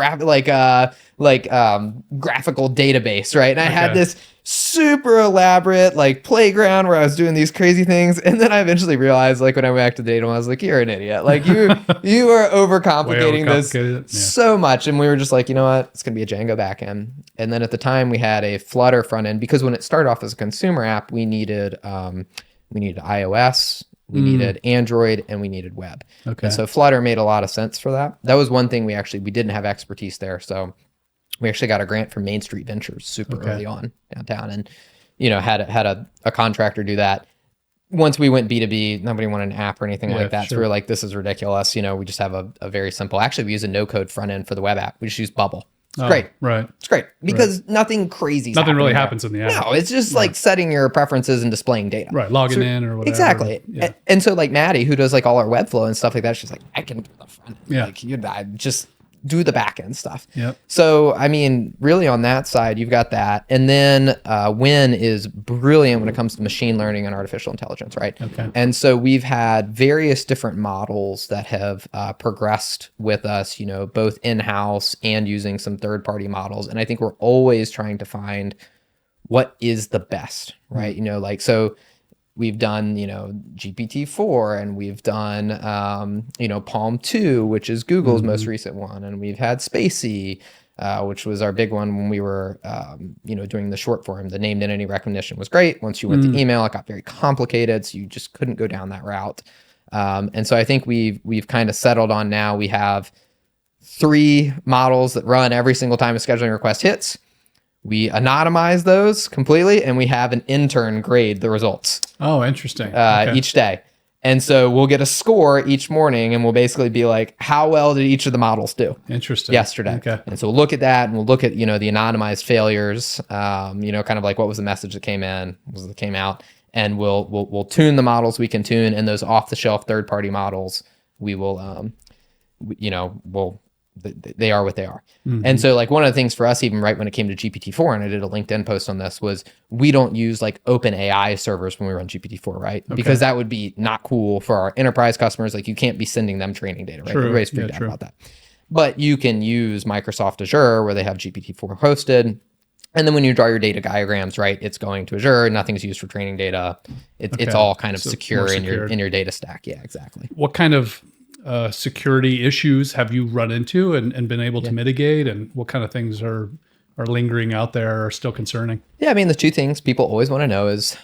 graphical database, right? And I had this super elaborate like playground where I was doing these crazy things, and then I eventually realized, like when I went back to the data, I was like, you're an idiot. Like you are overcomplicating this so much. And we were just like, you know what? It's gonna be a Django backend. And then at the time we had a Flutter front end, because when it started off as a consumer app, we needed iOS, we needed Android, and we needed web. Okay. And so Flutter made a lot of sense for that. That was one thing we didn't have expertise there. So we actually got a grant from Main Street Ventures super early on downtown, and had a contractor do that. Once we went B2B, nobody wanted an app or anything like that. Sure. So we were like, this is ridiculous. We just have a very simple, actually we use a no code front end for the web app. We just use Bubble. It's great. Right. It's great because nothing crazy. Nothing really happens in the app. No, it's just like setting your preferences and displaying data. Right. Logging in or whatever. Exactly. Yeah. And so like Maddie, who does like all our Webflow and stuff like that, she's like, I can do the front end. Yeah. Like I just do the back end stuff. Yep. So, I mean, really on that side, you've got that. And then Win is brilliant when it comes to machine learning and artificial intelligence, right? Okay. And so we've had various different models that have progressed with us, both in-house and using some third-party models. And I think we're always trying to find what is the best, right? So we've done, GPT-4, and we've done, Palm 2, which is Google's most recent one. And we've had Spacey, which was our big one when we were, doing the short form. The named entity recognition was great. Once you went to email, it got very complicated. So you just couldn't go down that route. And so I think we've kind of settled on now. We have 3 models that run every single time a scheduling request hits. We anonymize those completely, and we have an intern grade the results. Oh, interesting. Each day. And so we'll get a score each morning, and we'll basically be like, how well did each of the models do? Interesting. Yesterday. Okay. And so we'll look at that, and we'll look at, the anonymized failures, kind of like what was the message that came in, what was that came out, and we'll tune the models we can tune, and those off-the-shelf third-party models, we will, they are what they are. And so like one of the things for us, even right when it came to GPT-4, and I did a LinkedIn post on this, was we don't use like open AI servers when we run GPT-4, right? Okay. Because that would be not cool for our enterprise customers. Like you can't be sending them training data, right? True. Everybody's freaked out about that. But you can use Microsoft Azure where they have GPT-4 hosted. And then when you draw your data diagrams, right, it's going to Azure. Nothing's used for training data. It's all kind of secure in your data stack. Yeah, exactly. What kind of security issues have you run into and been able to mitigate, and what kind of things are lingering out there or still concerning? Yeah, I mean, the 2 things people always want to know is,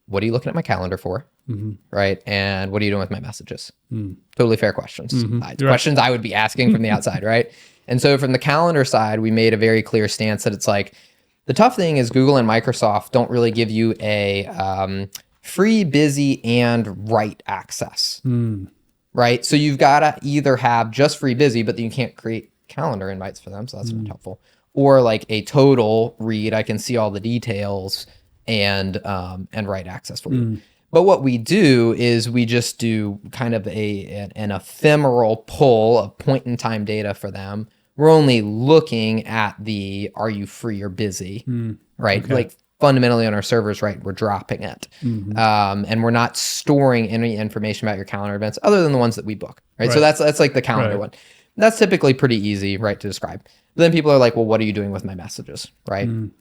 what are you looking at my calendar for? Right? And what are you doing with my messages? Totally fair questions. Questions I would be asking from the outside, right? And so from the calendar side, we made a very clear stance that it's like, the tough thing is Google and Microsoft don't really give you a free, busy, and write access. Right? So you've got to either have just free busy, but then you can't create calendar invites for them. So that's not helpful. or like a total read. I can see all the details and write access for you. But what we do is we just do kind of an ephemeral pull of point in time data for them. We're only looking at the, are you free or busy, right? Okay. Like fundamentally on our servers, right, we're dropping it. And we're not storing any information about your calendar events other than the ones that we book, right? So that's like the calendar one. That's typically pretty easy, right, to describe. But then people are like, well, what are you doing with my messages, right? And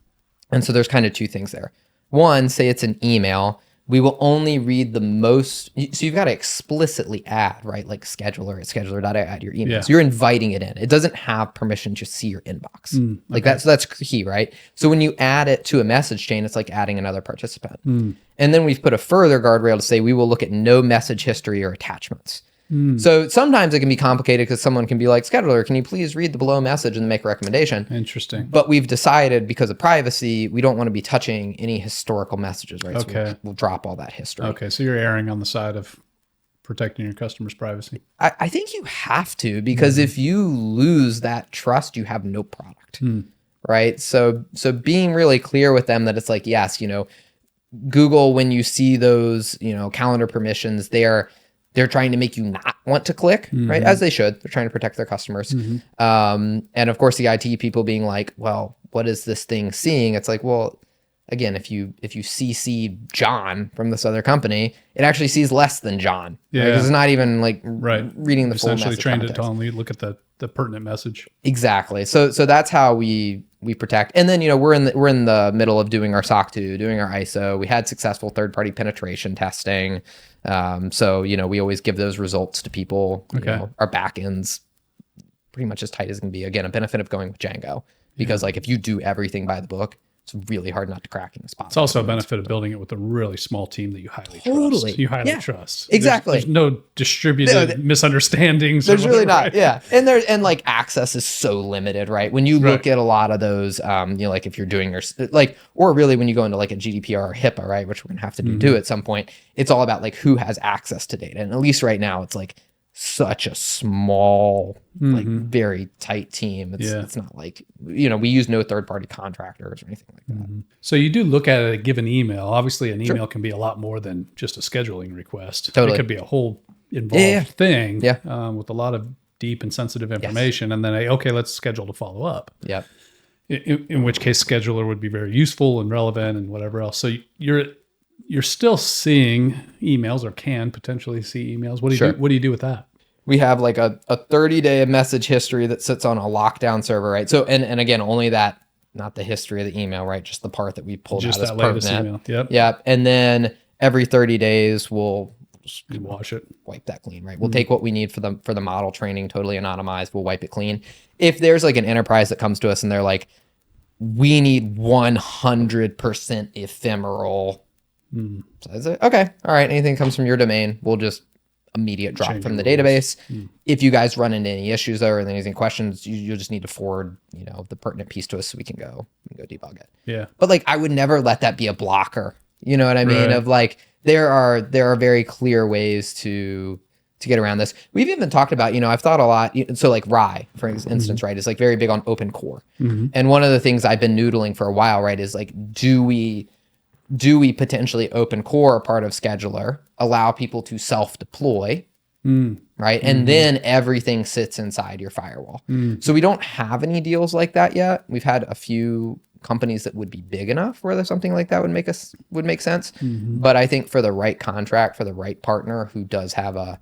so there's kind of two things there. One, say it's an email. We will only read the most. So you've got to explicitly add, right? Like scheduler at scheduler.ai your email. So you're inviting it in. It doesn't have permission to see your inbox. Like that's key, right? So when you add it to a message chain, it's like adding another participant. And then we've put a further guardrail to say we will look at no message history or attachments. So sometimes it can be complicated because someone can be like, scheduler, can you please read the below message and make a recommendation? Interesting. But we've decided because of privacy, we don't want to be touching any historical messages, right? Okay. So we'll drop all that history. Okay. So you're erring on the side of protecting your customers' privacy. I think you have to, because if you lose that trust, you have no product, right? So being really clear with them that it's like, yes, Google, when you see those, calendar permissions, they're trying to make you not want to click, right? As they should. They're trying to protect their customers. And of course, the IT people being like, well, what is this thing seeing? It's like, well, again, if you CC John from this other company, it actually sees less than John. Yeah. Because it's not even like reading the full message. Essentially trained it context. to only look at the pertinent message. Exactly. So that's how we protect. And then, we're in the middle of doing our SOC 2, doing our ISO. We had successful third-party penetration testing. So, we always give those results to people. Our backend's pretty much as tight as it can be. Again, a benefit of going with Django, because like if you do everything by the book, it's really hard not to crack in the spot. It's also a benefit of building it with a really small team that you highly trust. You highly trust. Exactly. There's no distributed misunderstandings. There's really not. Yeah. And like access is so limited, right? When you look at a lot of those, like if you're doing or really when you go into like a GDPR or HIPAA, right? Which we're going to have to do at some point, it's all about like who has access to data. And at least right now it's like such a small, like very tight team. It's not like, we use no third-party contractors or anything like that. So you do look at a given email. Obviously an email can be a lot more than just a scheduling request. Totally. It could be a whole involved thing with a lot of deep and sensitive information. And then let's schedule to follow up. Yep. In which case scheduler would be very useful and relevant and whatever else. So you're still seeing emails, or can potentially see emails. What do you do with that? We have like a 30-day message history that sits on a lockdown server, right? So, and again, only that, not the history of the email, right? Just the part that we pulled out as pertinent. Yep. And then every 30 days we'll wash it, wipe that clean, right? We'll take what we need for the model training, totally anonymized. We'll wipe it clean. If there's like an enterprise that comes to us and they're like, we need 100% ephemeral. So I say, okay, all right, anything comes from your domain, we'll just immediate drop from the database. If you guys run into any issues though, or any questions, you just need to forward, the pertinent piece to us so we can go debug it. Yeah. But like, I would never let that be a blocker. You know what I mean? Of like, there are very clear ways to get around this. We've even talked about, I've thought a lot. So like Rye, for instance, right, is like very big on open core. And one of the things I've been noodling for a while, right, is like, do we potentially open core a part of scheduler, allow people to self-deploy, right? And then everything sits inside your firewall. So we don't have any deals like that yet. We've had a few companies that would be big enough where there's something like that would make sense. But I think for the right contract, for the right partner who does have a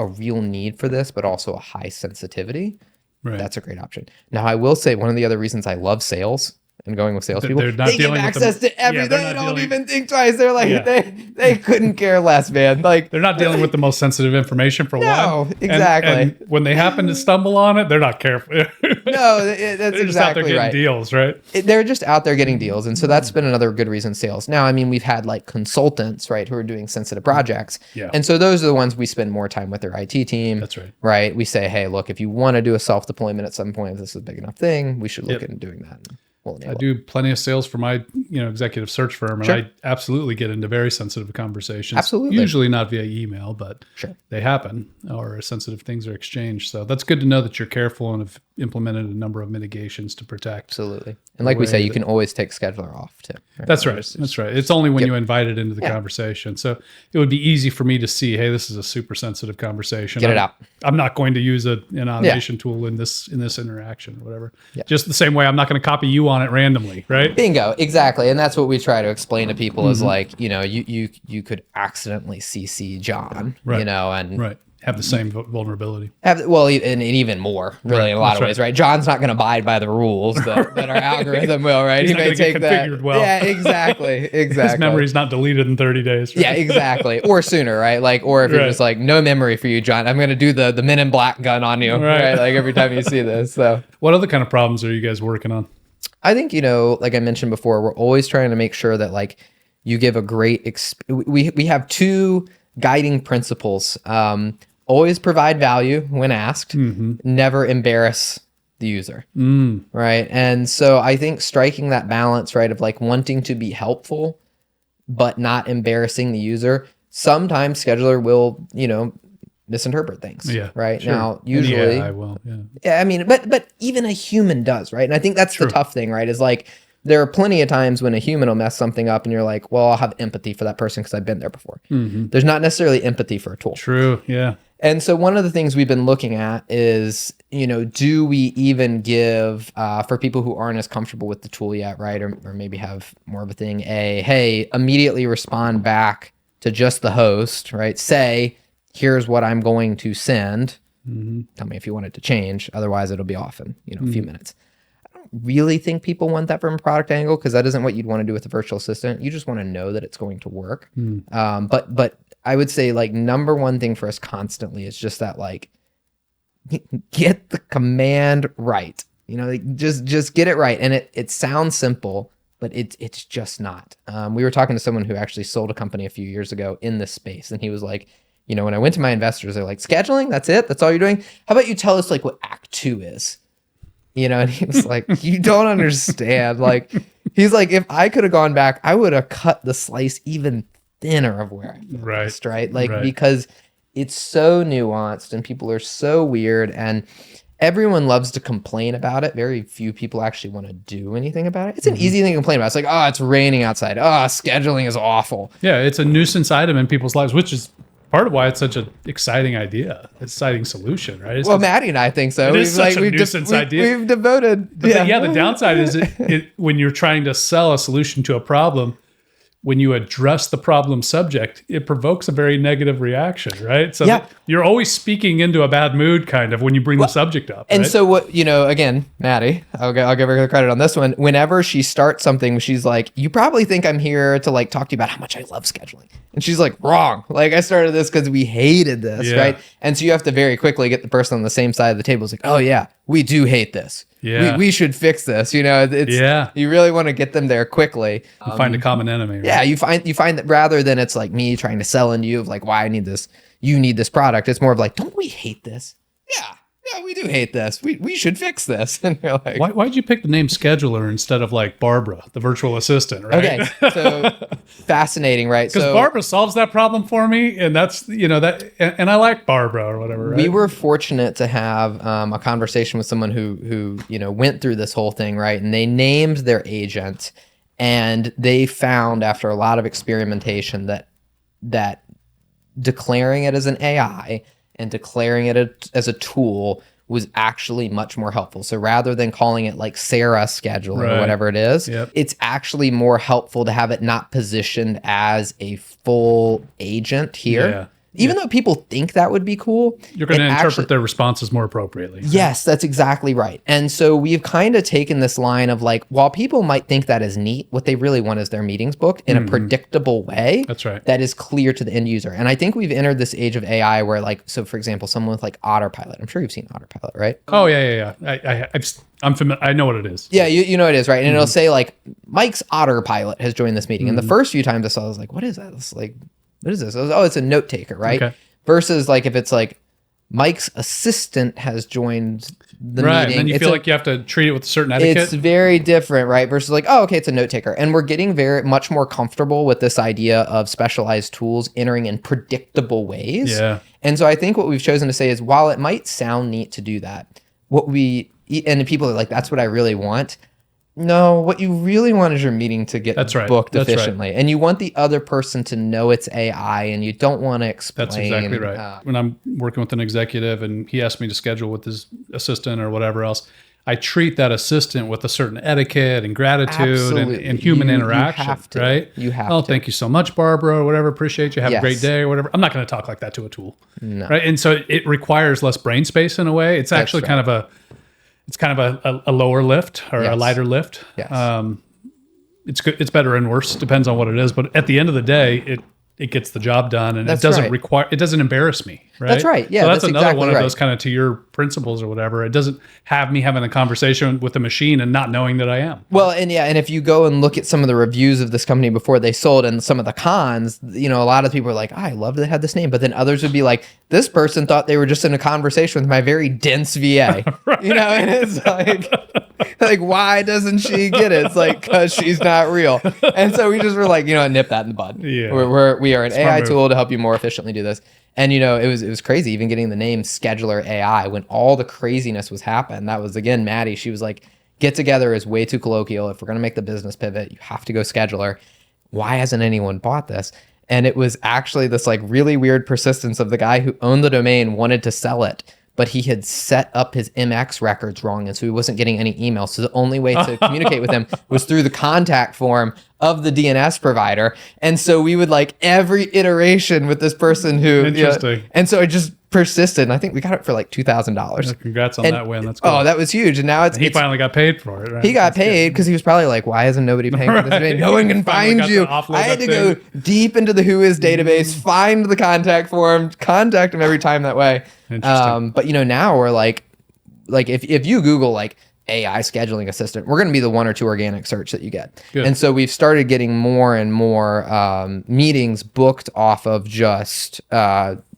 real need for this, but also a high sensitivity, that's a great option. Now, I will say one of the other reasons I love sales and going with salespeople, they give access to everything. They don't even think twice. They're like, they couldn't care less, man. Like, they're not dealing with the most sensitive information for one. No, exactly. And when they happen to stumble on it, they're not careful. No, that's exactly right. Getting deals, right? They're just out there getting deals. And so that's been another good reason sales. Now, I mean, we've had like consultants, right, who are doing sensitive projects. Yeah. And so those are the ones we spend more time with their IT team. That's right. Right. We say, hey, look, if you want to do a self-deployment at some point, if this is a big enough thing, we should look into doing that. will enable I do plenty of sales for my, executive search firm, and Sure. I absolutely get into very sensitive conversations. Absolutely. Usually not via email, but Sure. they happen, or sensitive things are exchanged. So that's good to know that you're careful and have implemented a number of mitigations to protect. Absolutely. And like we say, you can always take scheduler off too. Right? That's right. That's right. It's only when you invite it into the conversation. So it would be easy for me to see, hey, this is a super sensitive conversation. Get it out. I'm not going to use an automation tool in this interaction or whatever. Yeah. Just the same way I'm not going to copy you on it randomly, right? Bingo. Exactly. And that's what we try to explain to people is like, you could accidentally CC John, and right. Have the same vulnerability. And even more, really, in a lot of ways, right? John's not going to abide by the rules that our algorithm will, right? He may take that. Well. Yeah, exactly. His memory's not deleted in 30 days. Right? Yeah, exactly. Or sooner, right? Like, or if you're just like, no memory for you, John, I'm going to do the Men in Black gun on you, right? Like every time you see this. So, what other kind of problems are you guys working on? I think, like I mentioned before, we're always trying to make sure that like you give a great, we have two guiding principles. Always provide value when asked, never embarrass the user, right? And so I think striking that balance, right, of like wanting to be helpful, but not embarrassing the user. Sometimes scheduler will, misinterpret things, right? Sure. Now, usually, I will, I mean, but even a human does, right? And I think that's the tough thing, right? Is like, there are plenty of times when a human will mess something up and you're like, well, I'll have empathy for that person because I've been there before. There's not necessarily empathy for a tool. True, yeah. And so one of the things we've been looking at is, do we even give, for people who aren't as comfortable with the tool yet, right? Or maybe have more of a thing, hey, immediately respond back to just the host, right? Say, here's what I'm going to send. Tell me if you want it to change. Otherwise, it'll be off in, a few minutes. I don't really think people want that from a product angle because that isn't what you'd want to do with a virtual assistant. You just want to know that it's going to work. But I would say like number one thing for us constantly is just that like get the command right. Like just get it right. And it sounds simple, but it's just not. We were talking to someone who actually sold a company a few years ago in this space, and he was like, when I went to my investors, they're like, scheduling, that's it? That's all you're doing? How about you tell us like what Act 2 is? And he was like, you don't understand. Like, he's like, if I could have gone back, I would have cut the slice even thinner of where I focused, right? Like, because it's so nuanced and people are so weird and everyone loves to complain about it. Very few people actually want to do anything about it. It's an easy thing to complain about. It's like, oh, it's raining outside. Oh, scheduling is awful. Yeah, it's a nuisance item in people's lives, which is part of why it's such an exciting idea, exciting solution, right? Well, Maddie and I think so. It is such a nuisance idea. We've devoted. But the downside is when you're trying to sell a solution to a problem, when you address the problem subject, it provokes a very negative reaction, right? So you're always speaking into a bad mood kind of when you bring the subject up. And so what, again, Maddie, I'll give her the credit on this one. Whenever she starts something, she's like, you probably think I'm here to like talk to you about how much I love scheduling. And she's like, wrong. Like I started this because we hated this, right? And so you have to very quickly get the person on the same side of the table. It's like, oh yeah, we do hate this. Yeah, we should fix this. You really want to get them there quickly. You find a common enemy. Right? Yeah, you find that rather than it's like me trying to sell into you of like why I need this, you need this product. It's more of like, don't we hate this? Yeah, we do hate this. We should fix this. And you're like, why'd you pick the name scheduler instead of like Barbara, the virtual assistant? Right. Okay, so fascinating, right? Because Barbara solves that problem for me, and that's that, and I like Barbara or whatever. Right? We were fortunate to have a conversation with someone who went through this whole thing, right? And they named their agent, and they found after a lot of experimentation that declaring it as an AI and declaring it as a tool was actually much more helpful. So rather than calling it like Sarah Scheduler or whatever it is, it's actually more helpful to have it not positioned as a full agent here. Yeah. Even though people think that would be cool, you're going to interpret their responses more appropriately. Yes, that's exactly right. And so we've kind of taken this line of like, while people might think that is neat, what they really want is their meetings booked in a predictable way. That's right. That is clear to the end user. And I think we've entered this age of AI where like, so for example, someone with like Autopilot, I'm sure you've seen Autopilot, right? Oh yeah. I'm familiar. I know what it is. Yeah, you know what it is, right? And it'll say like, Mike's Autopilot has joined this meeting. And the first few times I saw it, I was like, what is that? It's like, what is this? Oh, it's a note taker, right? Okay. Versus like if it's like Mike's assistant has joined the right. meeting. And then you feel like you have to treat it with a certain etiquette. It's very different, right? Versus like, oh, okay, it's a note taker. And we're getting very much more comfortable with this idea of specialized tools entering in predictable ways. Yeah. And so I think what we've chosen to say is, while it might sound neat to do that, and people are like, that's what I really want. No, what you really want is your meeting to get booked efficiently. And you want the other person to know it's AI, and you don't want to explain. That's exactly right. When I'm working with an executive and he asks me to schedule with his assistant or whatever else, I treat that assistant with a certain etiquette and gratitude and human interaction, you have to. right? You have to. Oh, thank you so much, Barbara, or whatever. Appreciate you. Have a great day or whatever. I'm not going to talk like that to a tool. No. Right. And so it requires less brain space in a way. It's actually kind of a lower lift or a lighter lift. Yes. It's good. It's better and worse. Depends on what it is. But at the end of the day, it gets the job done, and it doesn't embarrass me. Right. That's right. Yeah. So that's another exactly one of those kind of, to your principles or whatever. It doesn't have me having a conversation with the machine and not knowing that I am. Well, and if you go and look at some of the reviews of this company before they sold and some of the cons, a lot of people are like, I love that they had this name. But then others would be like, this person thought they were just in a conversation with my very dense VA. Right. And it's like, why doesn't she get it? It's like, because she's not real. And so we just were like, nip that in the bud. Yeah. We are an AI tool to help you more efficiently do this. And it was crazy even getting the name Scheduler AI when all the craziness was happening. That was, again, Maddie. She was like, get together is way too colloquial. If we're going to make the business pivot, you have to go Scheduler. Why hasn't anyone bought this? And it was actually this like really weird persistence of the guy who owned the domain wanted to sell it, but he had set up his MX records wrong. And so he wasn't getting any emails. So the only way to communicate with him was through the contact form of the DNS provider. And so we would like every iteration with this person who, interesting. And so it just persisted. And I think we got it for like $2,000. Congrats on that win. That's cool. Oh, that was huge. And now he finally got paid for it, right? He got paid because he was probably like, why isn't nobody paying for this domain? No one can find you. I had to go deep into the Whois database, find the contact form, contact him every time that way. But now we're like if you Google like AI scheduling assistant, we're going to be the one or two organic search that you get. Good. And so we've started getting more and more meetings booked off of just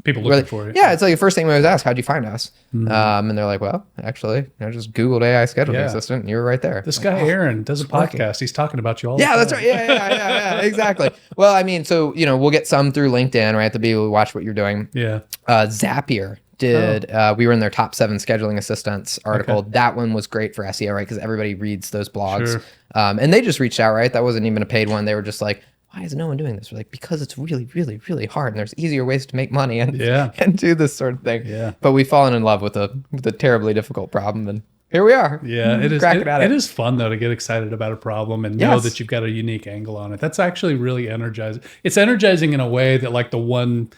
people looking for it. Yeah, it's like the first thing we always ask, how'd you find us? And they're like, well, actually, I just Googled AI scheduling assistant, and you were right there. This guy Aaron does a podcast. He's talking about you all the time. That's right. Yeah, exactly. Well, I mean, so we'll get some through LinkedIn, right? To be able to watch what you're doing. Yeah. Zapier did. We were in their top 7 scheduling assistants article. Okay. That one was great for SEO, right? Because everybody reads those blogs. Sure. And they just reached out, right? That wasn't even a paid one. They were just like, why is no one doing this? We're like, because it's really, really, really hard, and there's easier ways to make money and do this sort of thing. Yeah. But we've fallen in love with a terribly difficult problem, and here we are. Yeah, it is. It is fun though to get excited about a problem and know that you've got a unique angle on it. That's actually really energizing. It's energizing in a way that like the one,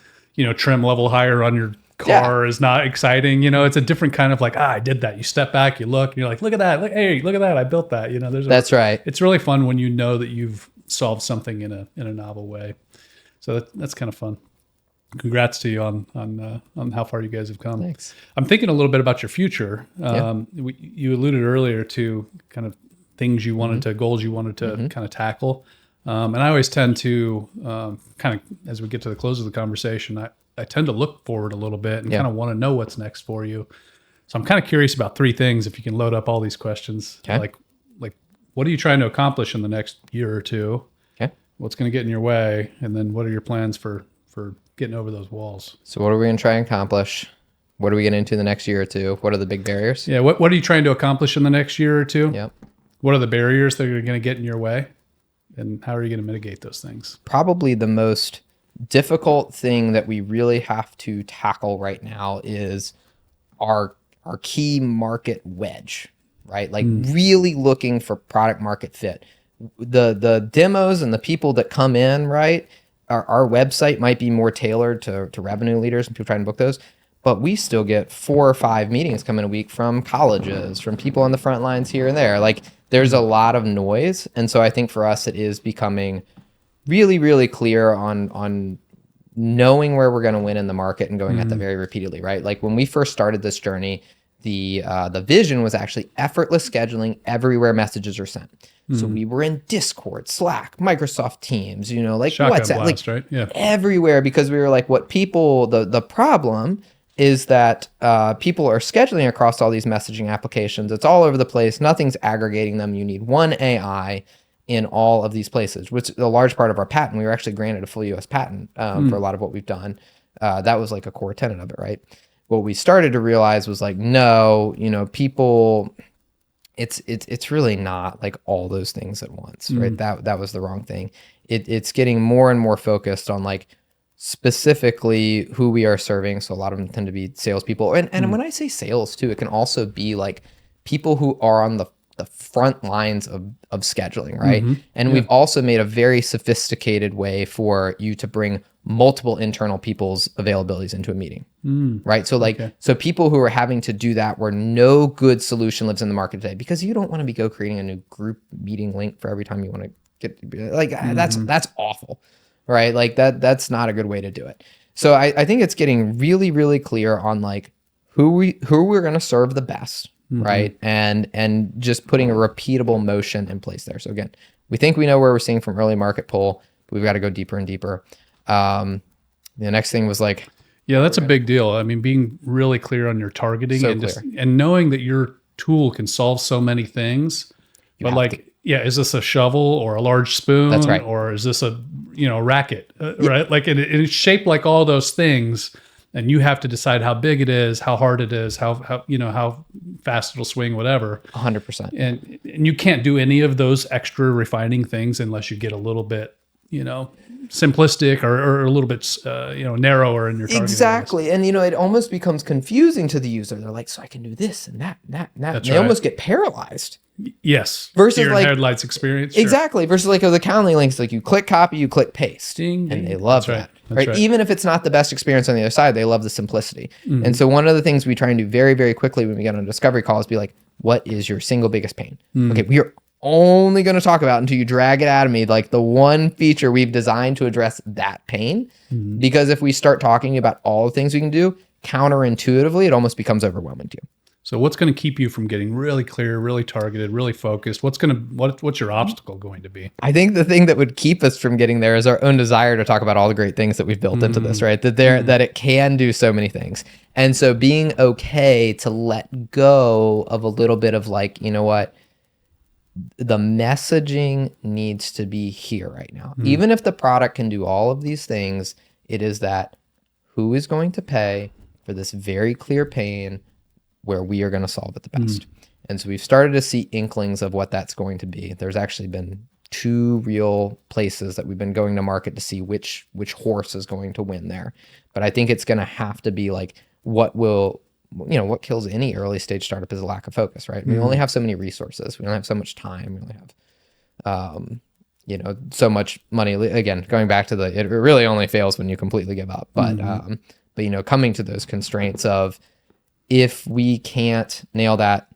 trim level higher on your car is not exciting. It's a different kind of like, I did that. You step back, you look, and you're like, look at that. Hey, look at that. I built that. That's right. It's really fun when you know that you've solved something in a novel way. So that's kind of fun. Congrats to you on how far you guys have come. Thanks. I'm thinking a little bit about your future. You alluded earlier to kind of things you wanted to, goals you wanted to kind of tackle. And I always tend to kind of, as we get to the close of the conversation, I tend to look forward a little bit and kind of want to know what's next for you. So I'm kind of curious about 3 things, if you can load up all these questions. Okay. Like what are you trying to accomplish in the next year or two? Okay. What's going to get in your way? And then what are your plans for getting over those walls? So what are we going to try and accomplish? What are we getting into the next year or two? What are the big barriers? Yeah. What are you trying to accomplish in the next year or two? Yep. What are the barriers that are going to get in your way? And how are you going to mitigate those things? Probably the most difficult thing that we really have to tackle right now is our key market wedge, right? Like really looking for product market fit. The demos and the people that come in, right? Our website might be more tailored to revenue leaders and people trying to book those, but we still get 4 or 5 meetings coming a week from colleges, from people on the front lines here and there. Like there's a lot of noise. And so I think for us, it is becoming really, really clear on knowing where we're going to win in the market and going at that very repeatedly, right? Like when we first started this journey, the vision was actually effortless scheduling everywhere messages are sent. So we were in Discord, Slack, Microsoft Teams, like Shotgun WhatsApp, blast, like right? Yeah. everywhere, because we were like, what people, the problem is that people are scheduling across all these messaging applications. It's all over the place. Nothing's aggregating them. You need one AI in all of these places, which is a large part of our patent. We were actually granted a full US patent for a lot of what we've done. That was like a core tenet of it, right? What we started to realize was like, no, people, it's really not like all those things at once, right? That was the wrong thing. It's getting more and more focused on like specifically who we are serving. So a lot of them tend to be salespeople. And when I say sales too, it can also be like people who are on the front lines of scheduling, right? And we've also made a very sophisticated way for you to bring multiple internal people's availabilities into a meeting, right? So so people who are having to do that where no good solution lives in the market today, because you don't want to go creating a new group meeting link for every time you want to get like, that's awful, right? Like that's not a good way to do it. So I think it's getting really, really clear on like who we're going to serve the best, right? And just putting a repeatable motion in place there. So again, we think we know where we're seeing from early market pull. We've got to go deeper and deeper. The next thing was like, yeah, that's a big deal. I mean, being really clear on your targeting and knowing that your tool can solve so many things, but like, is this a shovel or a large spoon? That's right. Or is this a, racket, right? Like it's shaped like all those things. And you have to decide how big it is, how hard it is, how fast it'll swing, whatever. 100%. And you can't do any of those extra refining things unless you get a little bit, simplistic or a little bit, narrower in your targeting. Exactly. And, it almost becomes confusing to the user. They're like, so I can do this and that, and that, and that. And they almost get paralyzed. Yes. Versus your like headlights experience. Exactly. Sure. Versus like the Calendly links, like you click copy, you click paste, and they love that. Right. Even if it's not the best experience on the other side, they love the simplicity. And so one of the things we try and do very, very quickly when we get on a discovery call is be like, what is your single biggest pain? Okay, we are only going to talk about until you drag it out of me, like the one feature we've designed to address that pain. Because if we start talking about all the things we can do, counterintuitively, it almost becomes overwhelming to you. So what's going to keep you from getting really clear, really targeted, really focused? What's your obstacle going to be? I think the thing that would keep us from getting there is our own desire to talk about all the great things that we've built into this, right? That it can do so many things. And so being okay to let go of a little bit of like, you know what? The messaging needs to be here right now. Even if the product can do all of these things, it is that who is going to pay for this very clear pain where we are going to solve it the best. And so we've started to see inklings of what that's going to be. There's actually been 2 real places that we've been going to market to see which horse is going to win there. But I think it's going to have to be like what kills any early stage startup is a lack of focus, right? We only have so many resources. We only have so much time. We only have, so much money. Again, going back to it really only fails when you completely give up. But, coming to those constraints of, if we can't nail that,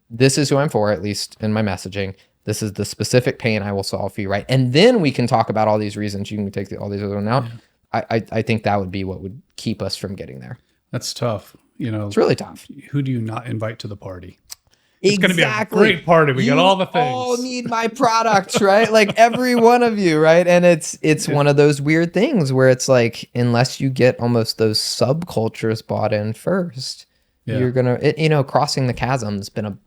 this is who I'm for, at least in my messaging. This is the specific pain I will solve for you, right? And then we can talk about all these reasons. You can take all these other ones out. I think that would be what would keep us from getting there. That's tough. It's really tough. Who do you not invite to the party? It's going to be a great party. We got all the things. You all need my products, right? Like every one of you, right? And it's one of those weird things where it's like, unless you get almost those subcultures bought in first, you're going to, Crossing the Chasm's been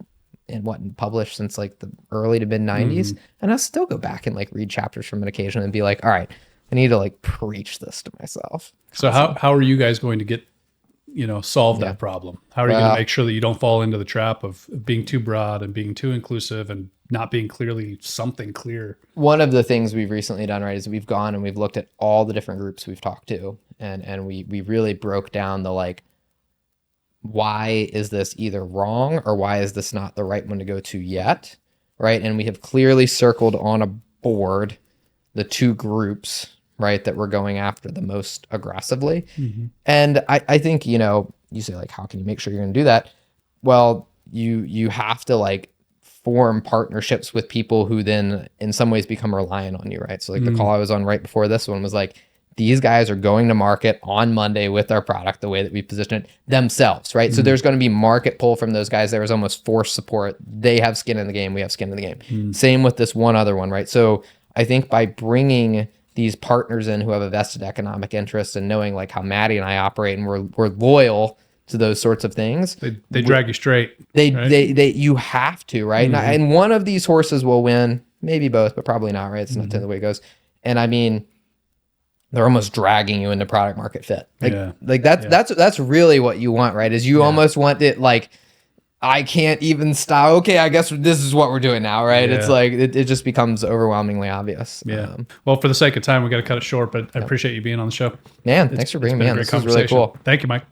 published since like the early to mid 90s. And I'll still go back and like read chapters from it occasionally and be like, all right, I need to like preach this to myself. So how are you guys going to get, solve that problem? How are you going to make sure that you don't fall into the trap of being too broad and being too inclusive and not being clearly something clear? One of the things we've recently done, right, is we've gone and we've looked at all the different groups we've talked to, and we really broke down the like, why is this either wrong or why is this not the right one to go to yet, right? And we have clearly circled on a board the 2 groups, right, that we're going after the most aggressively. And I think, you say like, how can you make sure you're going to do that? Well, you have to like form partnerships with people who then in some ways become reliant on you, right? So like the call I was on right before this one was like, these guys are going to market on Monday with our product the way that we position it themselves, right? So there's going to be market pull from those guys. There was almost forced support. They have skin in the game. We have skin in the game. Same with this one other one, right? So I think by bringing these partners in who have a vested economic interest, and knowing like how Maddie and I operate, and we're loyal to those sorts of things. They drag you straight. They you have to, right? And one of these horses will win, maybe both, but probably not, right? It's not the way it goes. And I mean, they're almost dragging you into product market fit. That's really what you want, right? Is you almost want it like, I can't even stop. Okay, I guess this is what we're doing now, right? It's like it just becomes overwhelmingly obvious. Yeah. Well, for the sake of time, we got to cut it short. But I appreciate you being on the show. Man, thanks for bringing me on. This was really cool. Thank you, Mike.